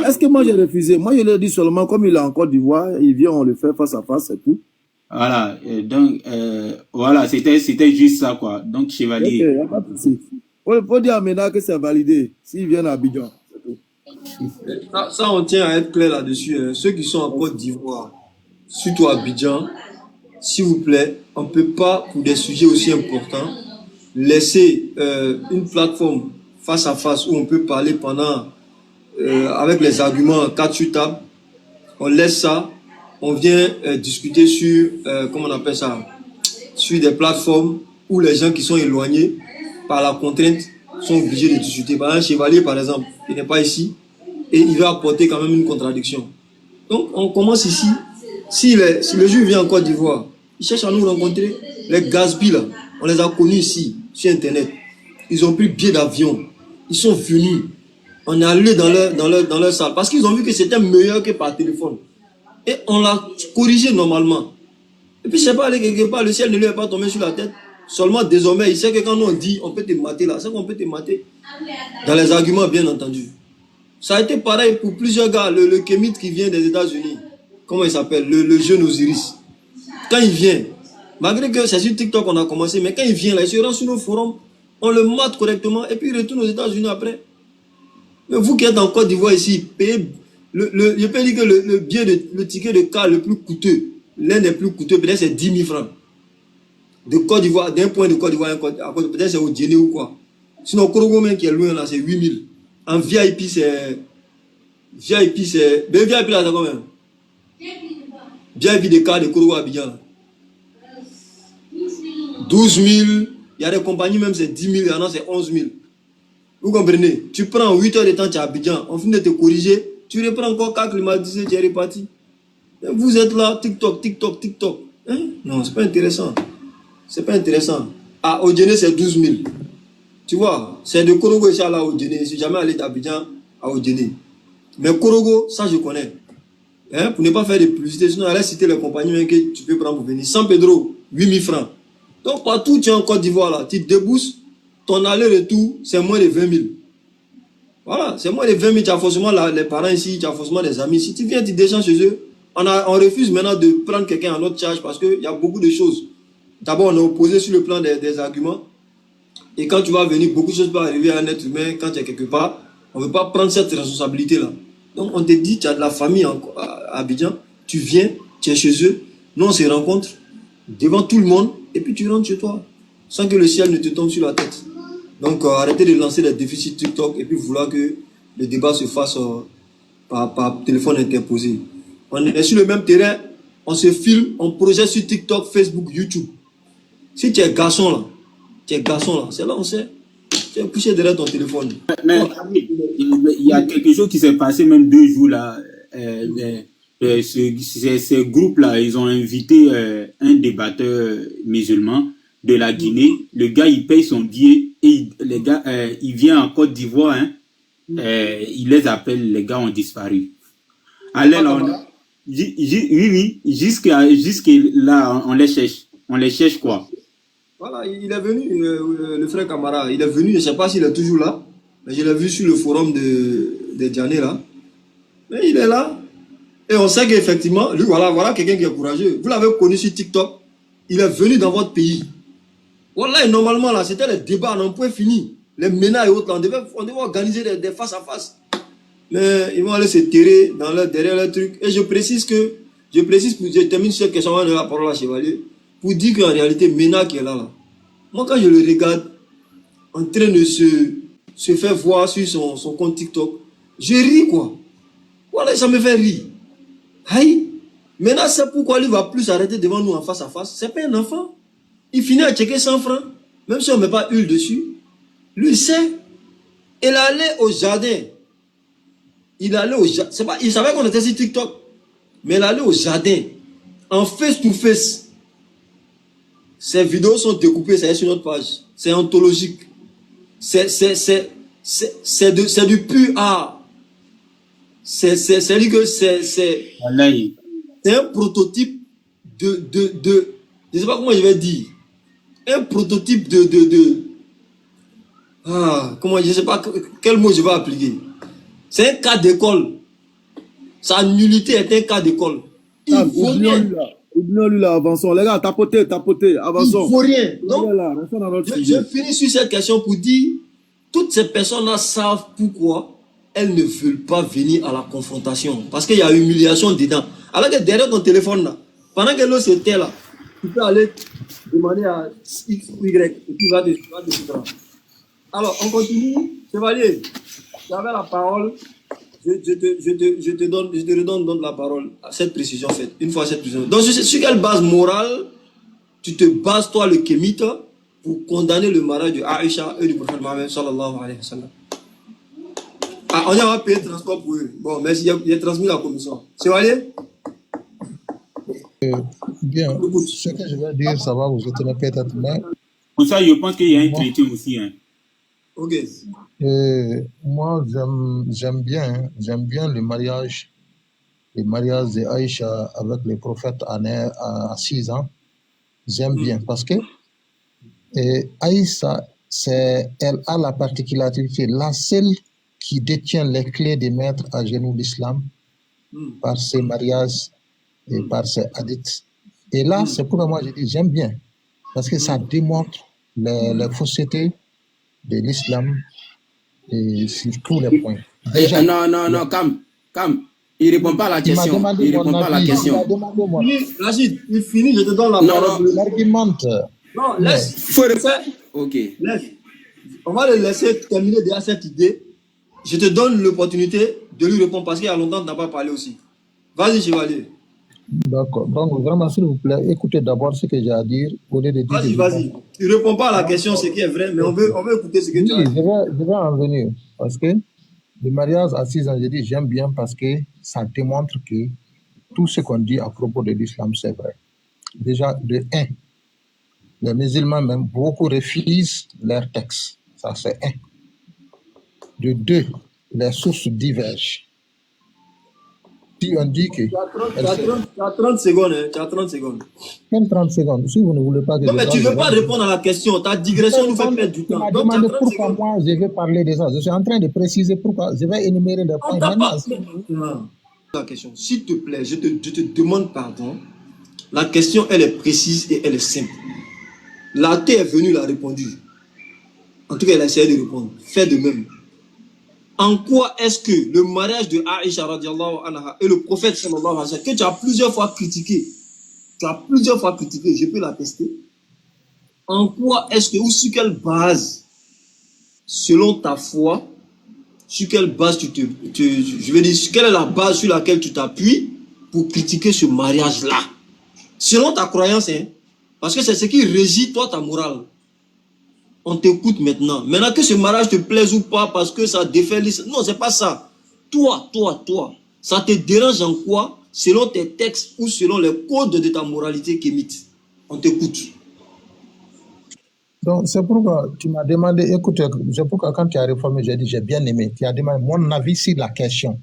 Est-ce que moi j'ai refusé? Moi je lui ai dit seulement, comme il est en Côte d'Ivoire, il vient, on le fait face à face, c'est tout. Voilà, donc, voilà, c'était juste ça, quoi. Donc, Chevalier. Ok, y a pas de souci. Faut dire à Mena que c'est validé, s'il vient à Abidjan, c'est tout. Ça, on tient à être clair là-dessus. Ceux qui sont en Côte d'Ivoire, surtout à Abidjan, s'il vous plaît, on ne peut pas, pour des sujets aussi importants, laisser une plateforme face à face où on peut parler pendant, avec les arguments 4 sur table. On laisse ça, on vient discuter sur, comment on appelle ça, sur des plateformes où les gens qui sont éloignés par la contrainte sont obligés de discuter. Par exemple, Chevalier, par exemple, il n'est pas ici et il va apporter quand même une contradiction. Donc, on commence ici. Si le juif vient en Côte d'Ivoire, il cherche à nous rencontrer. Les Gatsby, là, on les a connus ici, sur Internet. Ils ont pris billet d'avion. Ils sont venus. On est allé dans leur salle parce qu'ils ont vu que c'était meilleur que par téléphone. Et on l'a corrigé normalement. Et puis, je ne sais pas, aller quelque part, le ciel ne lui est pas tombé sur la tête. Seulement, désormais, il sait que quand on dit, on peut te mater là, c'est qu'on peut te mater. Dans les arguments, bien entendu. Ça a été pareil pour plusieurs gars. Le kémite qui vient des États-Unis, comment il s'appelle, le jeune Osiris. Quand il vient, malgré que c'est sur TikTok qu'on a commencé, mais quand il vient là, il se rend sur nos forums, on le mate correctement et puis il retourne aux États-Unis après. Mais vous qui êtes en Côte d'Ivoire ici, payez je peux dire que le ticket de car le plus coûteux, l'un des plus coûteux, peut-être c'est 10 000 francs. De Côte d'Ivoire, d'un point de Côte d'Ivoire, peut-être c'est au Djéné ou quoi. Sinon, Korogo même qui est loin là, c'est 8 000. En VIP, c'est. VIP là, c'est combien? VIP des cars de Korogo Abidjan. 12 000. Il y a des compagnies même, c'est 10 000. Il y en a, c'est 11 000. Vous comprenez? Tu prends 8 heures de temps, tu es à Abidjan. On finit de te corriger. Tu reprends encore 4 climatisés, tu es reparti. Et vous êtes là, TikTok. Hein? Non, c'est pas intéressant. C'est pas intéressant. Ah, au Djéné, c'est 12 000. Tu vois, c'est de Korogo ici à là au Djéné. Je suis jamais allé d'Abidjan à Djéné. Mais Korogo, ça je connais. Hein? Pour ne pas faire de publicité, sinon allez citer les compagnies que tu peux prendre pour venir. San Pedro, 8 000 francs. Donc partout tu es en Côte d'Ivoire là, tu te débousses, ton aller-retour, c'est moins de 20 000. Voilà, c'est moins de 20 000. Tu as forcément les parents ici, tu as forcément des amis. Si tu viens, tu déchanges chez eux. On refuse maintenant de prendre quelqu'un à notre charge parce qu'il y a beaucoup de choses. D'abord, on est opposé sur le plan des arguments. Et quand tu vas venir, beaucoup de choses peuvent arriver à un être humain quand tu es quelque part. On ne veut pas prendre cette responsabilité-là. Donc, on te dit, tu as de la famille à Abidjan, tu viens, tu es chez eux, nous, on se rencontre devant tout le monde, et puis tu rentres chez toi, sans que le ciel ne te tombe sur la tête. Donc, arrêtez de lancer des déficits TikTok, et puis vouloir que le débat se fasse par téléphone interposé. On est sur le même terrain, on se filme, on projette sur TikTok, Facebook, YouTube. Si tu es garçon là, c'est là on sait. Tu es couché derrière ton téléphone. Mais il y a quelque chose qui s'est passé même 2 jours là. Ces groupes-là, ils ont invité un débatteur musulman de la Guinée. Le gars, il paye son billet et les gars, il vient en Côte d'Ivoire. Hein, il les appelle, les gars ont disparu. Allez, là, oui, jusque là, on les cherche. On les cherche quoi? Voilà, il est venu, le frère Camara, il est venu, je ne sais pas s'il est toujours là, mais je l'ai vu sur le forum de Diané là. Mais il est là. Et on sait qu'effectivement, lui, voilà quelqu'un qui est courageux. Vous l'avez connu sur TikTok, il est venu dans votre pays. Voilà, et normalement là, c'était les débats, on pouvait finir. Les MENA et autres, là, on devait organiser des face à face. Mais ils vont aller se terrer derrière leur truc. Et je termine sur cette question de la parole à Chevalier, pour dire qu'en réalité, MENA qui est là, moi quand je le regarde en train de se faire voir sur son compte TikTok, je ris quoi. Voilà, ça me fait rire. Aïe, MENA c'est pourquoi lui va plus arrêter devant nous en face à face. C'est pas un enfant. Il finit à checker 100 francs, même si on ne met pas huile dessus. Lui il sait. Il allait au jardin. Il savait qu'on était sur TikTok. Mais il allait au jardin, en face to face. Ces vidéos sont découpées, ça est sur notre page. C'est anthologique. C'est du pur art. C'est un prototype de je ne sais pas comment je vais dire. Un prototype comment, je ne sais pas quel mot je vais appliquer. C'est un cas d'école. Sa nullité est un cas d'école. Il ne vaut rien. Oublions-lui là, avançons. Les gars, tapotez, avançons. Il ne faut rien. Donc, je finis sur cette question pour dire, toutes ces personnes-là savent pourquoi elles ne veulent pas venir à la confrontation. Parce qu'il y a humiliation dedans. Alors que derrière ton téléphone là, pendant que l'autre se tait là, tu peux aller demander à X ou Y et puis va te prendre. Alors, on continue. Chevalier, tu avais la parole. Je te redonne la parole à cette précision faite. Une fois cette précision. Donc, sur quelle base morale tu te bases, toi, le kémite, pour condamner le mariage de Aïcha et du prophète Mohammed sallallahu alayhi wa sallam? Ah, on a payé le transport pour eux. Bon, merci, il a transmis la commission. Chevalier? Bien, ce que je vais dire, ça va vous étonner peut-être, mais... Pour ça, je pense qu'il y a un traité aussi. Hein. Ok. Moi, j'aime bien le mariage de Aïcha avec le prophète à 6 ans. J'aime bien parce que Aïcha, elle a la particularité, la seule qui détient les clés de mettre à genoux l'islam par ses mariages et par ses hadiths. Et là, c'est pourquoi moi je dis j'aime bien parce que ça démontre les faussetés de l'islam et sur tous les points. Déjà, non, calme. Il ne répond pas à la question. Rachid, il finit, je te donne la parole. Il argumente. Non, laisse. Faut le faire. Ok. Laisse. On va le laisser terminer déjà cette idée. Je te donne l'opportunité de lui répondre parce qu'il y a longtemps que tu n'as pas parlé aussi. Vas-y, Chevalier. D'accord. Donc, vraiment, s'il vous plaît, écoutez d'abord ce que j'ai à dire. Vas-y. Tu ne réponds pas à la question, ce qui est vrai, mais on veut écouter ce que tu as à dire. Je vais en venir. Parce que le mariage à 6 ans, je dis j'aime bien parce que ça démontre que tout ce qu'on dit à propos de l'islam, c'est vrai. Déjà, de 1, les musulmans même, beaucoup refusent leurs textes. Ça, c'est 1. De 2, les sources divergent. Si on dit que... Tu as 30 secondes, hein. Tu as 30 secondes. Quelles 30 secondes? Si vous ne voulez pas que non, mais tu ne veux pas répondre à la question. Ta digression nous fait perdre du temps. Tu m'as demandé pourquoi moi je vais parler de ça. Je suis en train de préciser pourquoi. Je vais énumérer les points. La question, s'il te plaît, je te demande pardon. La question, elle est précise et elle est simple. L'athée est venu, il a répondu. En tout cas, elle a essayé de répondre. Fais de même. en quoi est-ce que le mariage de Aïcha radiallahu anha et le prophète sallallahu alayhi wa sallam, que tu as plusieurs fois critiqué, je peux l'attester, en quoi est-ce que, ou sur quelle base, selon ta foi, sur quelle base je veux dire, quelle est la base sur laquelle tu t'appuies pour critiquer ce mariage-là? Selon ta croyance, hein, parce que c'est ce qui régit toi ta morale. On t'écoute maintenant. Maintenant que ce mariage te plaise ou pas parce que ça défait l'islam. Non, c'est pas ça. Toi, ça te dérange en quoi selon tes textes ou selon les codes de ta moralité qu'émite? On t'écoute. Donc, c'est pourquoi tu m'as demandé, écoute, c'est pourquoi quand tu as réformé, j'ai dit, j'ai bien aimé. Tu as demandé mon avis sur la question.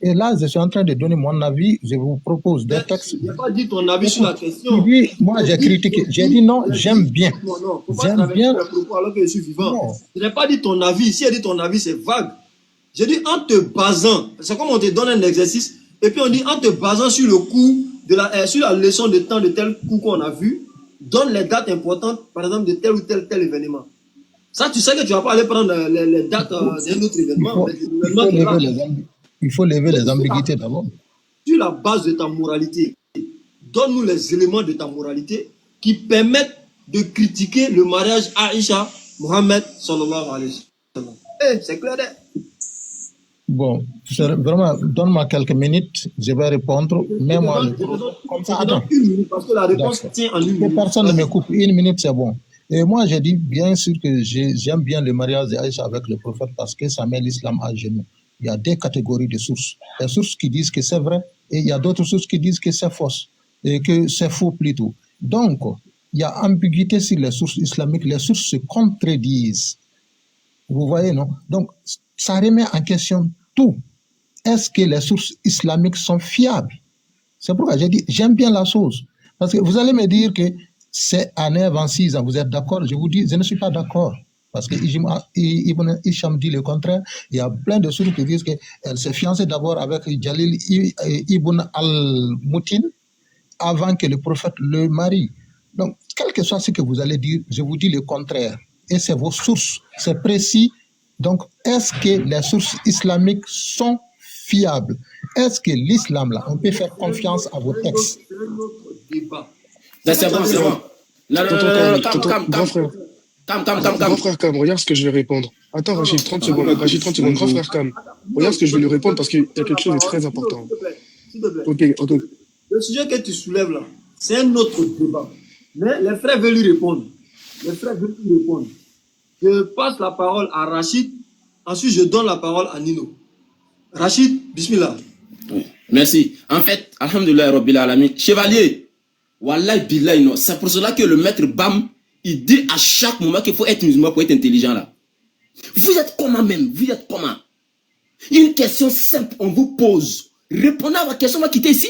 Et là, je suis en train de donner mon avis. Je vous propose des textes. Je n'ai pas dit ton avis sur la question. Oui, moi, j'ai critiqué. J'ai dit non, j'aime bien. Non, j'aime bien. Alors que je suis vivant. Non. Je n'ai pas dit ton avis. Si elle dit ton avis, c'est vague. J'ai dit en te basant. C'est comme on te donne un exercice. Et puis on dit en te basant sur le cours, sur la leçon de temps de tel cours qu'on a vu, donne les dates importantes, par exemple, de tel ou tel événement. Ça, tu sais que tu ne vas pas aller prendre les dates d'un autre événement. Il faut lever les ambiguïtés d'abord. Sur la base de ta moralité, donne-nous les éléments de ta moralité qui permettent de critiquer le mariage Aïcha Mohamed sallallahu alayhi wa sallam. C'est clair. Bon, vraiment, donne-moi quelques minutes, je vais répondre. Mais moi, comme ça, attends. Une minute parce que la réponse tient en une minute. Personne ne me coupe. Une minute, c'est bon. Et moi, j'ai dit bien sûr que j'aime bien le mariage d'Aïcha avec le prophète parce que ça met l'islam à genoux. Il y a des catégories de sources. Il y a des sources qui disent que c'est vrai et il y a d'autres sources qui disent que c'est fausse et que c'est faux plutôt. Donc, il y a ambiguïté sur les sources islamiques. Les sources se contredisent. Vous voyez, non? Donc, ça remet en question tout. Est-ce que les sources islamiques sont fiables? C'est pourquoi j'ai dit, j'aime bien la chose. Parce que vous allez me dire que c'est à 9 ans, 6 ans. Vous êtes d'accord? Je vous dis, je ne suis pas d'accord. Parce que Ibn Hisham dit le contraire. Il y a plein de sources qui disent qu'elle s'est fiancée d'abord avec Jalil Ibn al-Moutin avant que le prophète le marie. Donc, quel que soit ce que vous allez dire, je vous dis le contraire. Et c'est vos sources, c'est précis. Donc, est-ce que les sources islamiques sont fiables? Est-ce que l'islam, là, on peut faire confiance à vos textes? C'est bon, c'est bon. Grand frère Cam, regarde ce que je vais répondre. Attends, Rachid, 30 secondes. Rachid, 30 secondes. Grand frère Cam, regarde ce que je vais lui répondre parce qu'il y a quelque chose de très important. S'il te plaît. Ok. Le sujet que tu soulèves là, c'est un autre débat. Mais les frères veulent lui répondre. Je passe la parole à Rachid. Ensuite, je donne la parole à Nino. Rachid, bismillah. Oui. Merci. En fait, alhamdoulilah, Rabbil Alamin. Chevalier, wallahi billahi, non. C'est pour cela que le maître Bam, il dit à chaque moment qu'il faut être musulman pour être intelligent là. Vous êtes comment même? Vous êtes comment? Une question simple, on vous pose. Répondez à la question, on va quitter ici.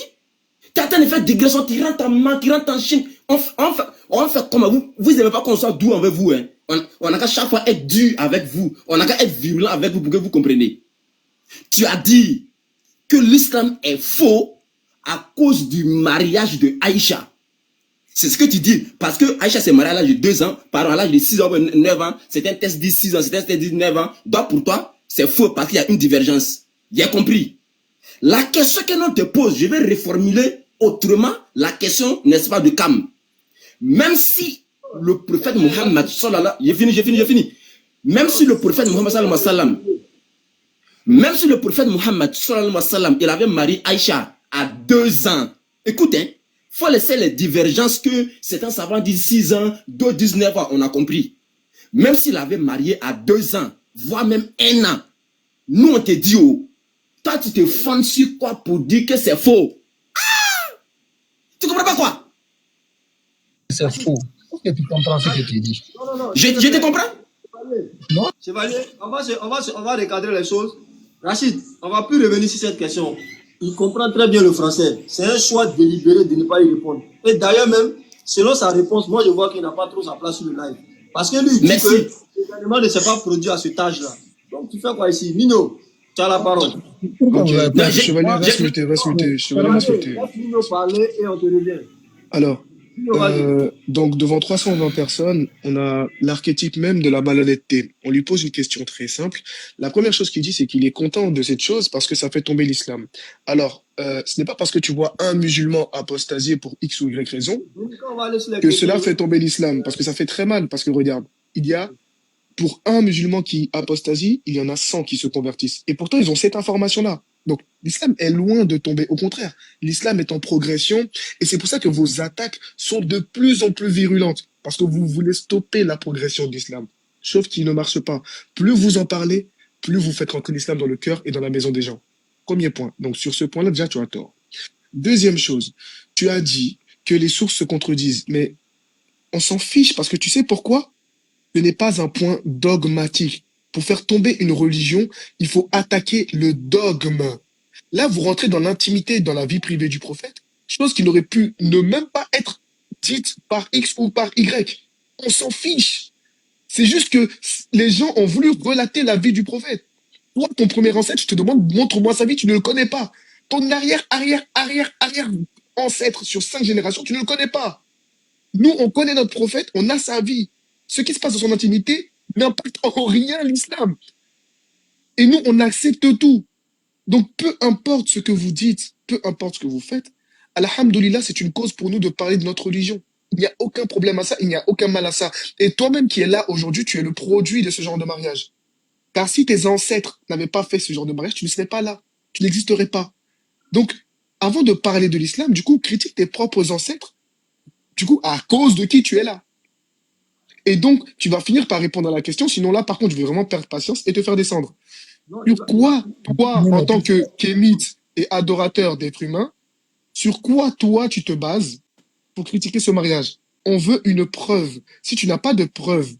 Tu es en train de faire digression, tu rentres en Mali, tu rentres en Chine. On fait comment? Vous n'aimez pas qu'on soit doux avec vous. Hein? On n'a qu'à chaque fois être dur avec vous. On n'a qu'à être virulent avec vous pour que vous compreniez. Tu as dit que l'islam est faux à cause du mariage de Aïcha. C'est ce que tu dis. Parce que Aïcha s'est mariée à l'âge de 2 ans, par à l'âge de 6 ans, 9 ans. C'est un test de 6 ans, c'est un test de 9 ans. Donc pour toi, c'est faux parce qu'il y a une divergence. J'ai compris. La question que l'on te pose, je vais reformuler autrement la question, n'est-ce pas, de Cam. Même si le prophète Mohammed sallallahu j'ai fini. Même si le prophète Mohammed sallallahu alayhi wa sallam, même si le prophète Mohammed sallallahu alayhi wa sallam, il avait marié Aïcha à 2 ans. Écoute, hein, faut laisser les divergences que certains savants disent 6 ans, d'autres 19 ans, on a compris. Même s'il avait marié à 2 ans, voire même 1 an, nous on te dit, oh, toi tu te fonds sur quoi pour dire que c'est faux? Ah! Tu comprends pas quoi? C'est faux. Est-ce que tu comprends ce que tu dis? Non. Je te comprends? Non. Chevalier, on va recadrer les choses. Rachid, on va plus revenir sur cette question. Il comprend très bien le français. C'est un choix délibéré de ne pas y répondre. Et d'ailleurs même, selon sa réponse, moi je vois qu'il n'a pas trop sa place sur le live. Parce que lui, il dit que l'événement ne s'est pas produit à cet âge-là. Donc tu fais quoi ici? Nino, tu as la parole. Chevalier, va se muter. Laisse Nino parler et on te revient. Alors, Donc, devant 320 personnes, on a l'archétype même de la malhonnêteté. On lui pose une question très simple. La première chose qu'il dit, c'est qu'il est content de cette chose parce que ça fait tomber l'islam. Alors, ce n'est pas parce que tu vois un musulman apostasier pour X ou Y raison que cela fait tomber l'islam, parce que ça fait très mal. Parce que regarde, il y a, pour un musulman qui apostasie, il y en a 100 qui se convertissent. Et pourtant, ils ont cette information-là. Donc, l'islam est loin de tomber. Au contraire, l'islam est en progression et c'est pour ça que vos attaques sont de plus en plus virulentes parce que vous voulez stopper la progression de l'islam. Sauf qu'il ne marche pas. Plus vous en parlez, plus vous faites rentrer l'islam dans le cœur et dans la maison des gens. Premier point. Donc, sur ce point-là, déjà, tu as tort. Deuxième chose, tu as dit que les sources se contredisent, mais on s'en fiche parce que tu sais pourquoi? Ce n'est pas un point dogmatique. Pour faire tomber une religion, il faut attaquer le dogme. Là, vous rentrez dans l'intimité, dans la vie privée du prophète, chose qui n'aurait pu ne même pas être dite par X ou par Y. On s'en fiche. C'est juste que les gens ont voulu relater la vie du prophète. Toi, ton premier ancêtre, je te demande, montre-moi sa vie, tu ne le connais pas. Ton arrière ancêtre sur 5 générations, tu ne le connais pas. Nous, on connaît notre prophète, on a sa vie. Ce qui se passe dans son intimité n'impacte en rien l'islam. Et nous, on accepte tout. Donc, peu importe ce que vous dites, peu importe ce que vous faites, alhamdoulilah, c'est une cause pour nous de parler de notre religion. Il n'y a aucun problème à ça, il n'y a aucun mal à ça. Et toi-même qui es là aujourd'hui, tu es le produit de ce genre de mariage. Car si tes ancêtres n'avaient pas fait ce genre de mariage, tu ne serais pas là. Tu n'existerais pas. Donc, avant de parler de l'islam, du coup, critique tes propres ancêtres, du coup, à cause de qui tu es là. Et donc, tu vas finir par répondre à la question, sinon là, par contre, je vais vraiment perdre patience et te faire descendre. Sur quoi, toi, en tant que kémite et adorateur d'êtres humains, sur quoi, toi, tu te bases pour critiquer ce mariage? On veut une preuve. Si tu n'as pas de preuve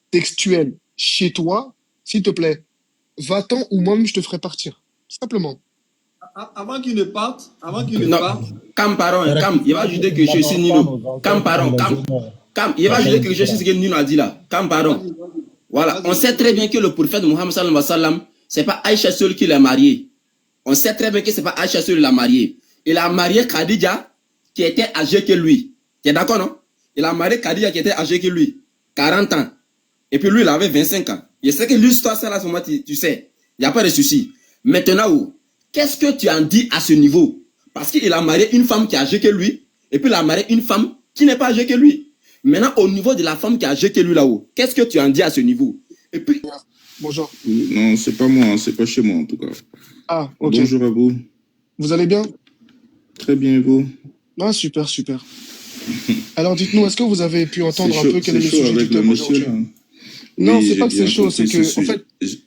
textuelle chez toi, s'il te plaît, va-t'en ou moi-même je te ferai partir. Simplement. Avant qu'il ne parte, Cam, pardon, Cam, il va ajouter que je suis Nino. Cam, pardon, Cam, il va ajouter que je suis ce que Nino a dit là. Cam, pardon. Voilà, on sait très bien que le prophète Mohammed sallallahu alayhi wa sallam, c'est pas Aïcha seule qui l'a marié. On sait très bien que c'est pas Aïcha seule qui l'a marié. Il a marié Khadija qui était âgée que lui. Tu es d'accord, non? Il a marié Khadija qui était âgée que lui. 40 ans. Et puis lui, il avait 25 ans. Je sais que l'histoire, ça, là, à ce moment, tu sais. Il n'y a pas de souci. Maintenant, qu'est-ce que tu en dis à ce niveau? Parce qu'il a marié une femme qui est âgée que lui. Et puis il a marié une femme qui n'est pas âgée que lui. Maintenant, au niveau de la femme qui est âgée que lui là-haut, qu'est-ce que tu en dis à ce niveau? Et puis... Bonjour. Non, c'est pas moi, c'est pas chez moi en tout cas. Ah, ok. Bonjour à vous. Vous allez bien? Très bien, et vous? Ah, super, super. Alors dites-nous, est-ce que vous avez pu entendre un peu quel est le sujet du thème aujourd'hui? Non, oui, c'est pas que c'est chaud, c'est que, en fait,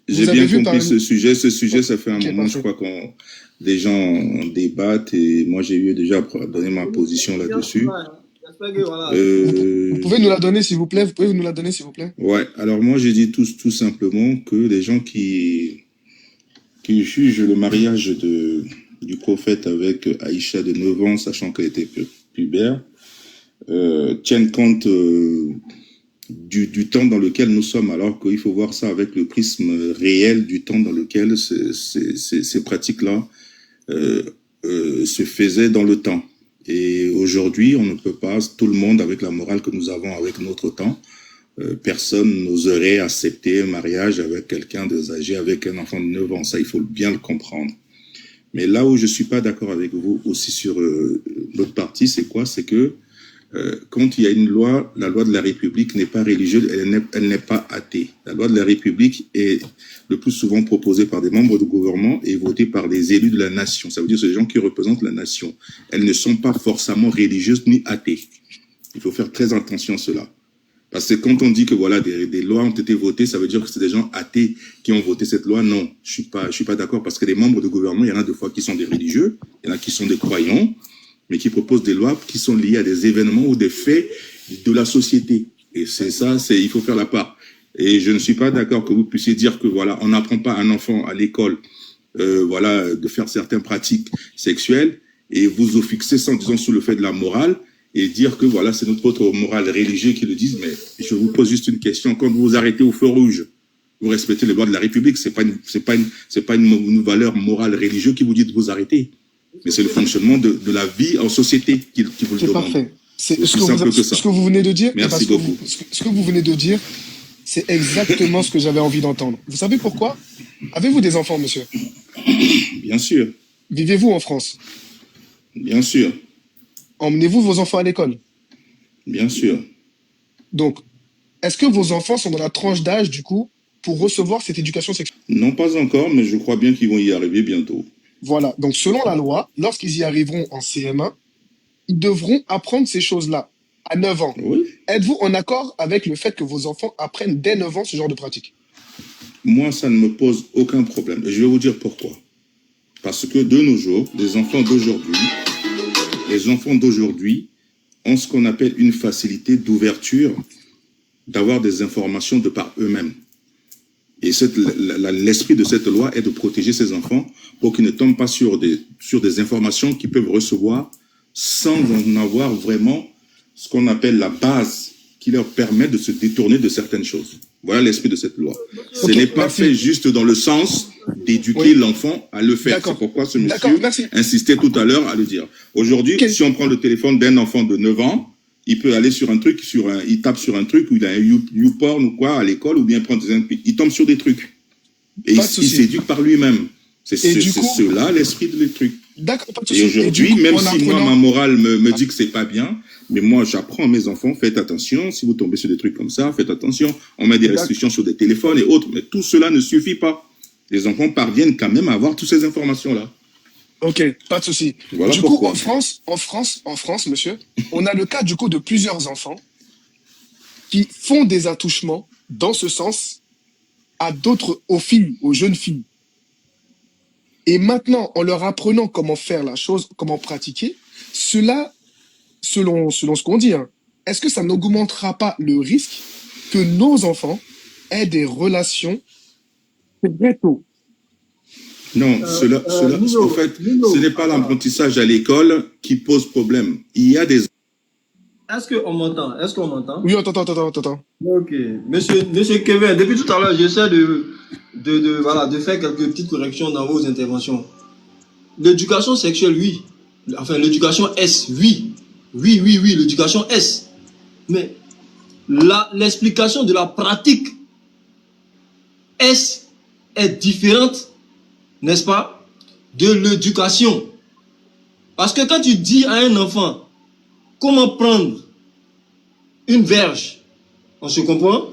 j'ai bien compris ce sujet. Ce sujet, ça fait un moment, je crois qu'on des gens débattent et moi j'ai eu déjà à donner ma position là-dessus. Vous pouvez nous la donner s'il vous plaît? Vous pouvez nous la donner s'il vous plaît? Ouais. Alors moi j'ai dit tout simplement que les gens qui jugent le mariage du prophète avec Aïcha de 9 ans, sachant qu'elle était pubère, tiennent compte du temps dans lequel nous sommes, alors qu'il faut voir ça avec le prisme réel du temps dans lequel ces pratiques-là se faisaient dans le temps. Et aujourd'hui, on ne peut pas, tout le monde, avec la morale que nous avons avec notre temps, personne n'oserait accepter un mariage avec quelqu'un âgé, avec un enfant de 9 ans. Ça, il faut bien le comprendre. Mais là où je suis pas d'accord avec vous aussi sur l'autre partie, c'est quoi? C'est que quand il y a une loi, la loi de la République n'est pas religieuse, elle n'est pas athée. La loi de la République est le plus souvent proposée par des membres du gouvernement et votée par des élus de la nation. Ça veut dire que c'est des gens qui représentent la nation. Elles ne sont pas forcément religieuses ni athées. Il faut faire très attention à cela. Parce que quand on dit que voilà des lois ont été votées, ça veut dire que c'est des gens athées qui ont voté cette loi. Non, je suis pas d'accord, parce que les membres du gouvernement, il y en a des fois qui sont des religieux, il y en a qui sont des croyants, mais qui proposent des lois qui sont liées à des événements ou des faits de la société. Et c'est ça, il faut faire la part. Et je ne suis pas d'accord que vous puissiez dire que voilà, on n'apprend pas à un enfant à l'école, voilà, de faire certaines pratiques sexuelles, et vous fixez ça en disant sous le fait de la morale, et dire que voilà, c'est notre morale religieuse qui le dit. Mais je vous pose juste une question. Quand vous vous arrêtez au feu rouge, vous respectez les lois de la République, c'est pas une valeur morale religieuse qui vous dit de vous arrêter. Mais c'est le fonctionnement de la vie en société qui vous le demande. C'est Aussi simple que ça. ce que vous venez de dire. Merci beaucoup. Ce que vous venez de dire, c'est exactement ce que j'avais envie d'entendre. Vous savez pourquoi? Avez-vous des enfants, monsieur? Bien sûr, Vivez-vous en France? bien sûr, Emmenez-vous vos enfants à l'école? bien sûr. Donc, est-ce que vos enfants sont dans la tranche d'âge, du coup, pour recevoir cette éducation sexuelle? Non, pas encore, mais je crois bien qu'ils vont y arriver bientôt. Voilà. Donc, selon la loi, lorsqu'ils y arriveront en CM1, ils devront apprendre ces choses-là à 9 ans. Oui. Êtes-vous en accord avec le fait que vos enfants apprennent dès 9 ans ce genre de pratique? Moi, ça ne me pose aucun problème. Et je vais vous dire pourquoi. Parce que de nos jours, les enfants d'aujourd'hui ont ce qu'on appelle une facilité d'ouverture, d'avoir des informations de par eux-mêmes. Et l'esprit de cette loi est de protéger ces enfants pour qu'ils ne tombent pas sur des informations qu'ils peuvent recevoir sans en avoir vraiment ce qu'on appelle la base qui leur permet de se détourner de certaines choses. Voilà l'esprit de cette loi. Ce n'est pas fait juste dans le sens d'éduquer l'enfant à le faire. C'est pourquoi ce monsieur insistait tout à l'heure à le dire. Aujourd'hui, si on prend le téléphone d'un enfant de 9 ans, il peut aller sur un truc, il tape sur un truc où il a un YouPorn ou quoi à l'école, ou bien il tombe sur des trucs. Et il s'éduque par lui-même. C'est cela l'esprit de truc. D'accord, pas de Et souci. aujourd'hui, même si moi, ma morale me dit que c'est pas bien, mais moi, j'apprends à mes enfants, faites attention, si vous tombez sur des trucs comme ça, faites attention, on met des restrictions sur des téléphones et autres, mais tout cela ne suffit pas. Les enfants parviennent quand même à avoir toutes ces informations-là. Ok, pas de souci. Voilà du pourquoi. coup, en France, monsieur, on a le cas du coup de plusieurs enfants qui font des attouchements dans ce sens aux filles, aux jeunes filles. Et maintenant, en leur apprenant comment faire la chose, comment pratiquer, cela, selon ce qu'on dit, hein, est-ce que ça n'augmentera pas le risque que nos enfants aient des relations très tôt? Non, en fait, ce n'est pas l'apprentissage à l'école qui pose problème. Il y a des... Est-ce qu'on m'entend? Est-ce qu'on m'entend? Oui, on t'entend. Ok. Monsieur Kevin, depuis tout à l'heure, j'essaie de faire quelques petites corrections dans vos interventions. L'éducation sexuelle, oui. Enfin, l'éducation S, oui. Oui, l'éducation S. Mais l'explication de la pratique S est différente, n'est-ce pas, de l'éducation. Parce que quand tu dis à un enfant comment prendre une verge, on se comprend,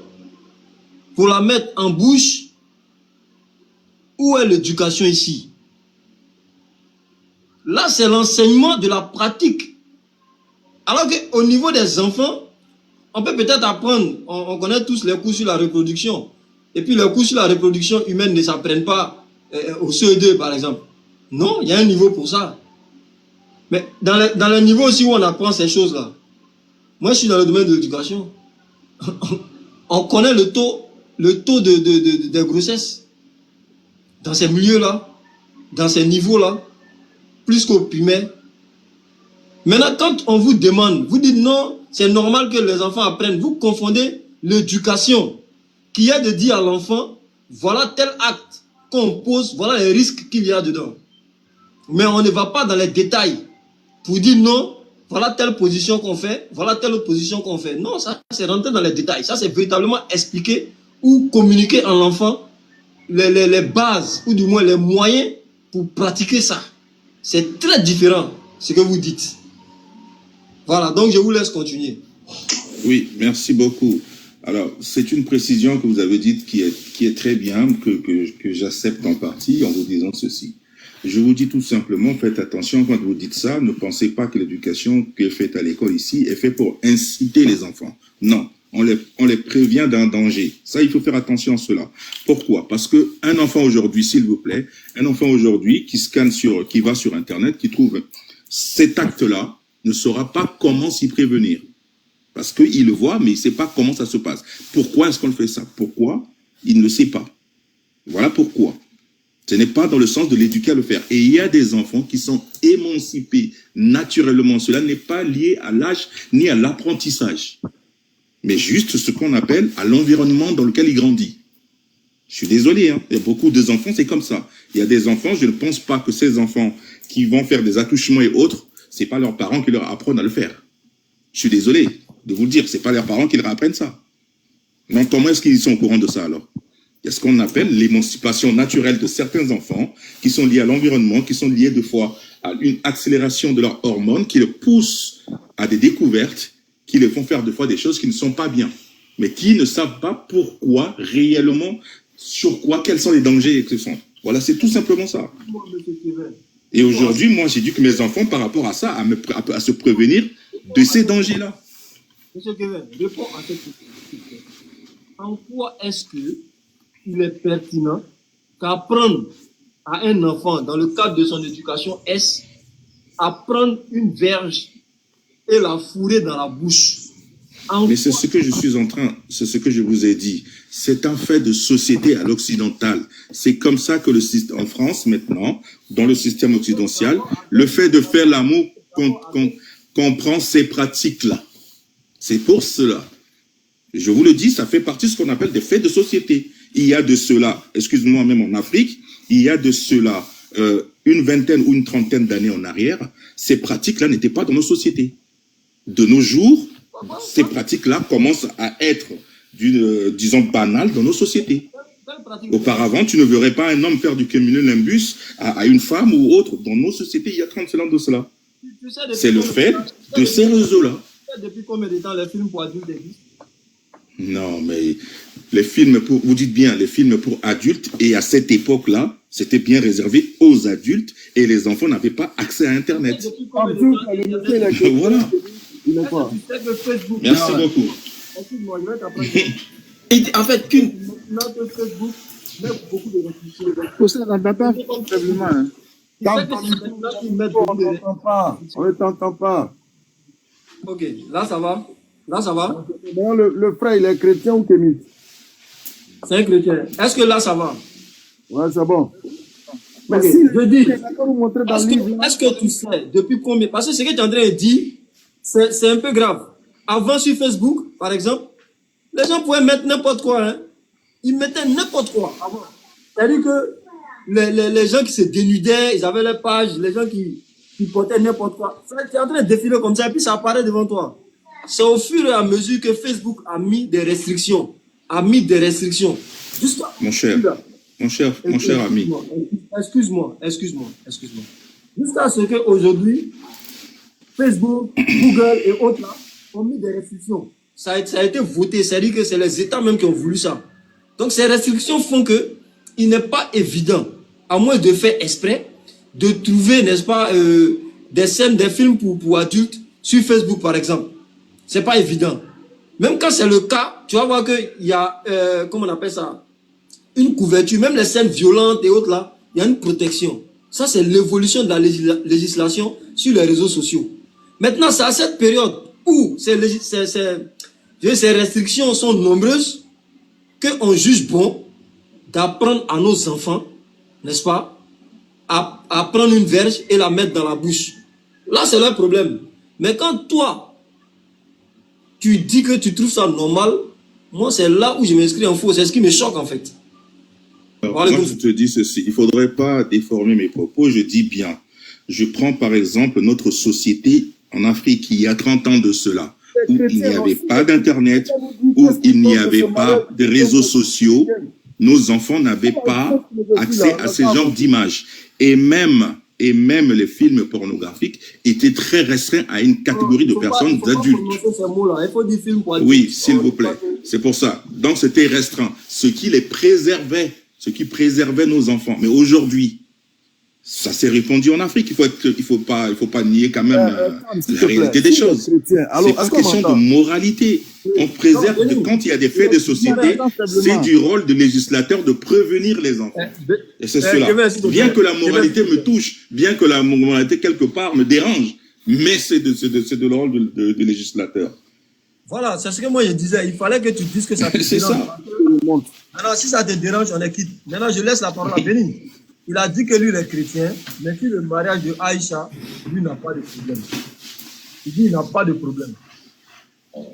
pour la mettre en bouche, où est l'éducation ici? Là, c'est l'enseignement de la pratique. Alors qu'au niveau des enfants, on peut peut-être apprendre, on connaît tous les cours sur la reproduction. Et puis les cours sur la reproduction humaine ne s'apprennent pas au CE2 par exemple. Non, il y a un niveau pour ça. Mais dans le niveau aussi où on apprend ces choses-là, moi je suis dans le domaine de l'éducation. On connaît le taux de grossesse dans ces milieux-là, dans ces niveaux-là, plus qu'au primaire. Maintenant, quand on vous demande, vous dites non, c'est normal que les enfants apprennent. Vous confondez l'éducation qui est de dire à l'enfant, voilà tel acte qu'on pose, voilà les risques qu'il y a dedans. Mais on ne va pas dans les détails pour dire non, voilà telle position qu'on fait, voilà telle autre position qu'on fait. Non, ça c'est rentrer dans les détails. Ça c'est véritablement expliquer ou communiquer à l'enfant les bases ou du moins les moyens pour pratiquer ça. C'est très différent ce que vous dites. Voilà, donc je vous laisse continuer. Oui, merci beaucoup. Alors, c'est une précision que vous avez dite qui est très bien, que j'accepte en partie en vous disant ceci. Je vous dis tout simplement, faites attention quand vous dites ça, ne pensez pas que l'éducation qui est faite à l'école ici est faite pour inciter les enfants. Non, on les prévient d'un danger. Ça, il faut faire attention à cela. Pourquoi? Parce que un enfant aujourd'hui, s'il vous plaît, un enfant aujourd'hui qui va sur Internet, qui trouve cet acte-là, ne saura pas comment s'y prévenir. Parce qu'il le voit, mais il ne sait pas comment ça se passe. Pourquoi est-ce qu'on fait ça? Pourquoi? Il ne le sait pas. Voilà pourquoi. Ce n'est pas dans le sens de l'éduquer à le faire. Et il y a des enfants qui sont émancipés naturellement. Cela n'est pas lié à l'âge ni à l'apprentissage, mais juste ce qu'on appelle à l'environnement dans lequel il grandit. Je suis désolé, hein. Il y a beaucoup d'enfants, c'est comme ça. Il y a des enfants, je ne pense pas que ces enfants qui vont faire des attouchements et autres, c'est pas leurs parents qui leur apprennent à le faire. Je suis désolé de vous le dire, c'est pas leurs parents qui leur apprennent ça. Donc comment est-ce qu'ils sont au courant de ça alors? Il y a ce qu'on appelle l'émancipation naturelle de certains enfants qui sont liés à l'environnement, qui sont liés des fois à une accélération de leurs hormones qui les poussent à des découvertes, qui les font faire des fois des choses qui ne sont pas bien, mais qui ne savent pas pourquoi réellement, sur quoi, quels sont les dangers que ce sont. Voilà, c'est tout simplement ça. Et aujourd'hui, moi, j'éduque mes enfants par rapport à ça, à se prévenir de ces dangers-là. Monsieur Kevin, réponds à cette question. En quoi est-ce qu'il est pertinent qu'apprendre à un enfant, dans le cadre de son éducation, est à prendre une verge et la fourrer dans la bouche? Mais c'est ce que je suis en train, c'est ce que je vous ai dit. C'est un fait de société à l'occidental. C'est comme ça que le système, en France maintenant, dans le système occidental, le fait de faire l'amour comprend ces pratiques-là. C'est pour cela. Je vous le dis, ça fait partie de ce qu'on appelle des faits de société. Il y a de cela, excusez-moi, même en Afrique, il y a de cela une vingtaine ou une trentaine d'années en arrière, ces pratiques-là n'étaient pas dans nos sociétés. De nos jours, ces pratiques-là commencent à être, disons, banales dans nos sociétés. Auparavant, tu ne verrais pas un homme faire du cumulonimbus à une femme ou autre. Dans nos sociétés, il y a 30 ans de cela. C'est le fait de ces réseaux-là. Depuis combien de temps les films pour adultes existent? Non, mais les films pour, vous dites bien, les films pour adultes, et à cette époque-là, c'était bien réservé aux adultes, et les enfants n'avaient pas accès à Internet. Voilà. Merci beaucoup. En fait, qu'une... Notre Facebook met beaucoup de restrictions. On ne t'entend pas. Ok, là ça va. Là ça va. Bon, le frère, il est chrétien ou kémite? C'est un chrétien. Est-ce que là ça va? Ouais, c'est bon. Mais okay. Si je dis, est-ce que tu sais depuis combien? Parce que ce que tu es en train de dire, c'est un peu grave. Avant sur Facebook, par exemple, les gens pouvaient mettre n'importe quoi. Hein. Ils mettaient n'importe quoi avant. C'est-à-dire que les gens qui se dénudaient, ils avaient les pages, les gens qui portaient n'importe quoi. Tu es en train de défiler comme ça et puis ça apparaît devant toi. C'est au fur et à mesure que Facebook a mis des restrictions. Jusqu'à... Mon cher ami. Excuse-moi. Jusqu'à ce qu'aujourd'hui, Facebook, Google et autres là, ont mis des restrictions. Ça a été voté, c'est-à-dire que c'est les États même qui ont voulu ça. Donc ces restrictions font que il n'est pas évident, à moins de faire exprès, de trouver, n'est-ce pas, des scènes, des films pour adultes sur Facebook par exemple. C'est pas évident. Même quand c'est le cas, tu vas voir qu'il y a, comment on appelle ça, une couverture, même les scènes violentes et autres là, il y a une protection. Ça, c'est l'évolution de la législation sur les réseaux sociaux. Maintenant, c'est à cette période où ces restrictions sont nombreuses qu'on juge bon d'apprendre à nos enfants, n'est-ce pas, à prendre une verge et la mettre dans la bouche. Là, c'est leur problème. Mais quand toi, tu dis que tu trouves ça normal, moi, c'est là où je m'inscris en faux. C'est ce qui me choque, en fait. Moi, je te dis ceci. Il ne faudrait pas déformer mes propos. Je dis bien. Je prends, par exemple, notre société en Afrique, il y a 30 ans de cela, où il n'y avait pas d'Internet, où il n'y avait pas de réseaux sociaux. Nos enfants n'avaient pas accès à ce genre d'images. Et même les films pornographiques étaient très restreints à une catégorie de personnes adultes. Oui, s'il vous plaît. C'est pour ça. Donc, c'était restreint. Ce qui préservait nos enfants. Mais aujourd'hui, ça s'est répandu en Afrique. Il faut pas nier quand même la réalité des choses. C'est pas question de moralité. On préserve quand il y a des faits de société, c'est du rôle du législateur de prévenir les enfants. Et c'est cela. Bien que la moralité me touche, bien que la moralité quelque part me dérange, mais c'est de le rôle du législateur. Voilà, c'est ce que moi je disais. Il fallait que tu dises que ça te dérange. C'est ça. Maintenant, si ça te dérange, on est quitte. Maintenant, je laisse la parole à Bénin. Il a dit que lui, il est chrétien, mais que le mariage de Aïcha, lui, n'a pas de problème. Il dit qu'il n'a pas de problème.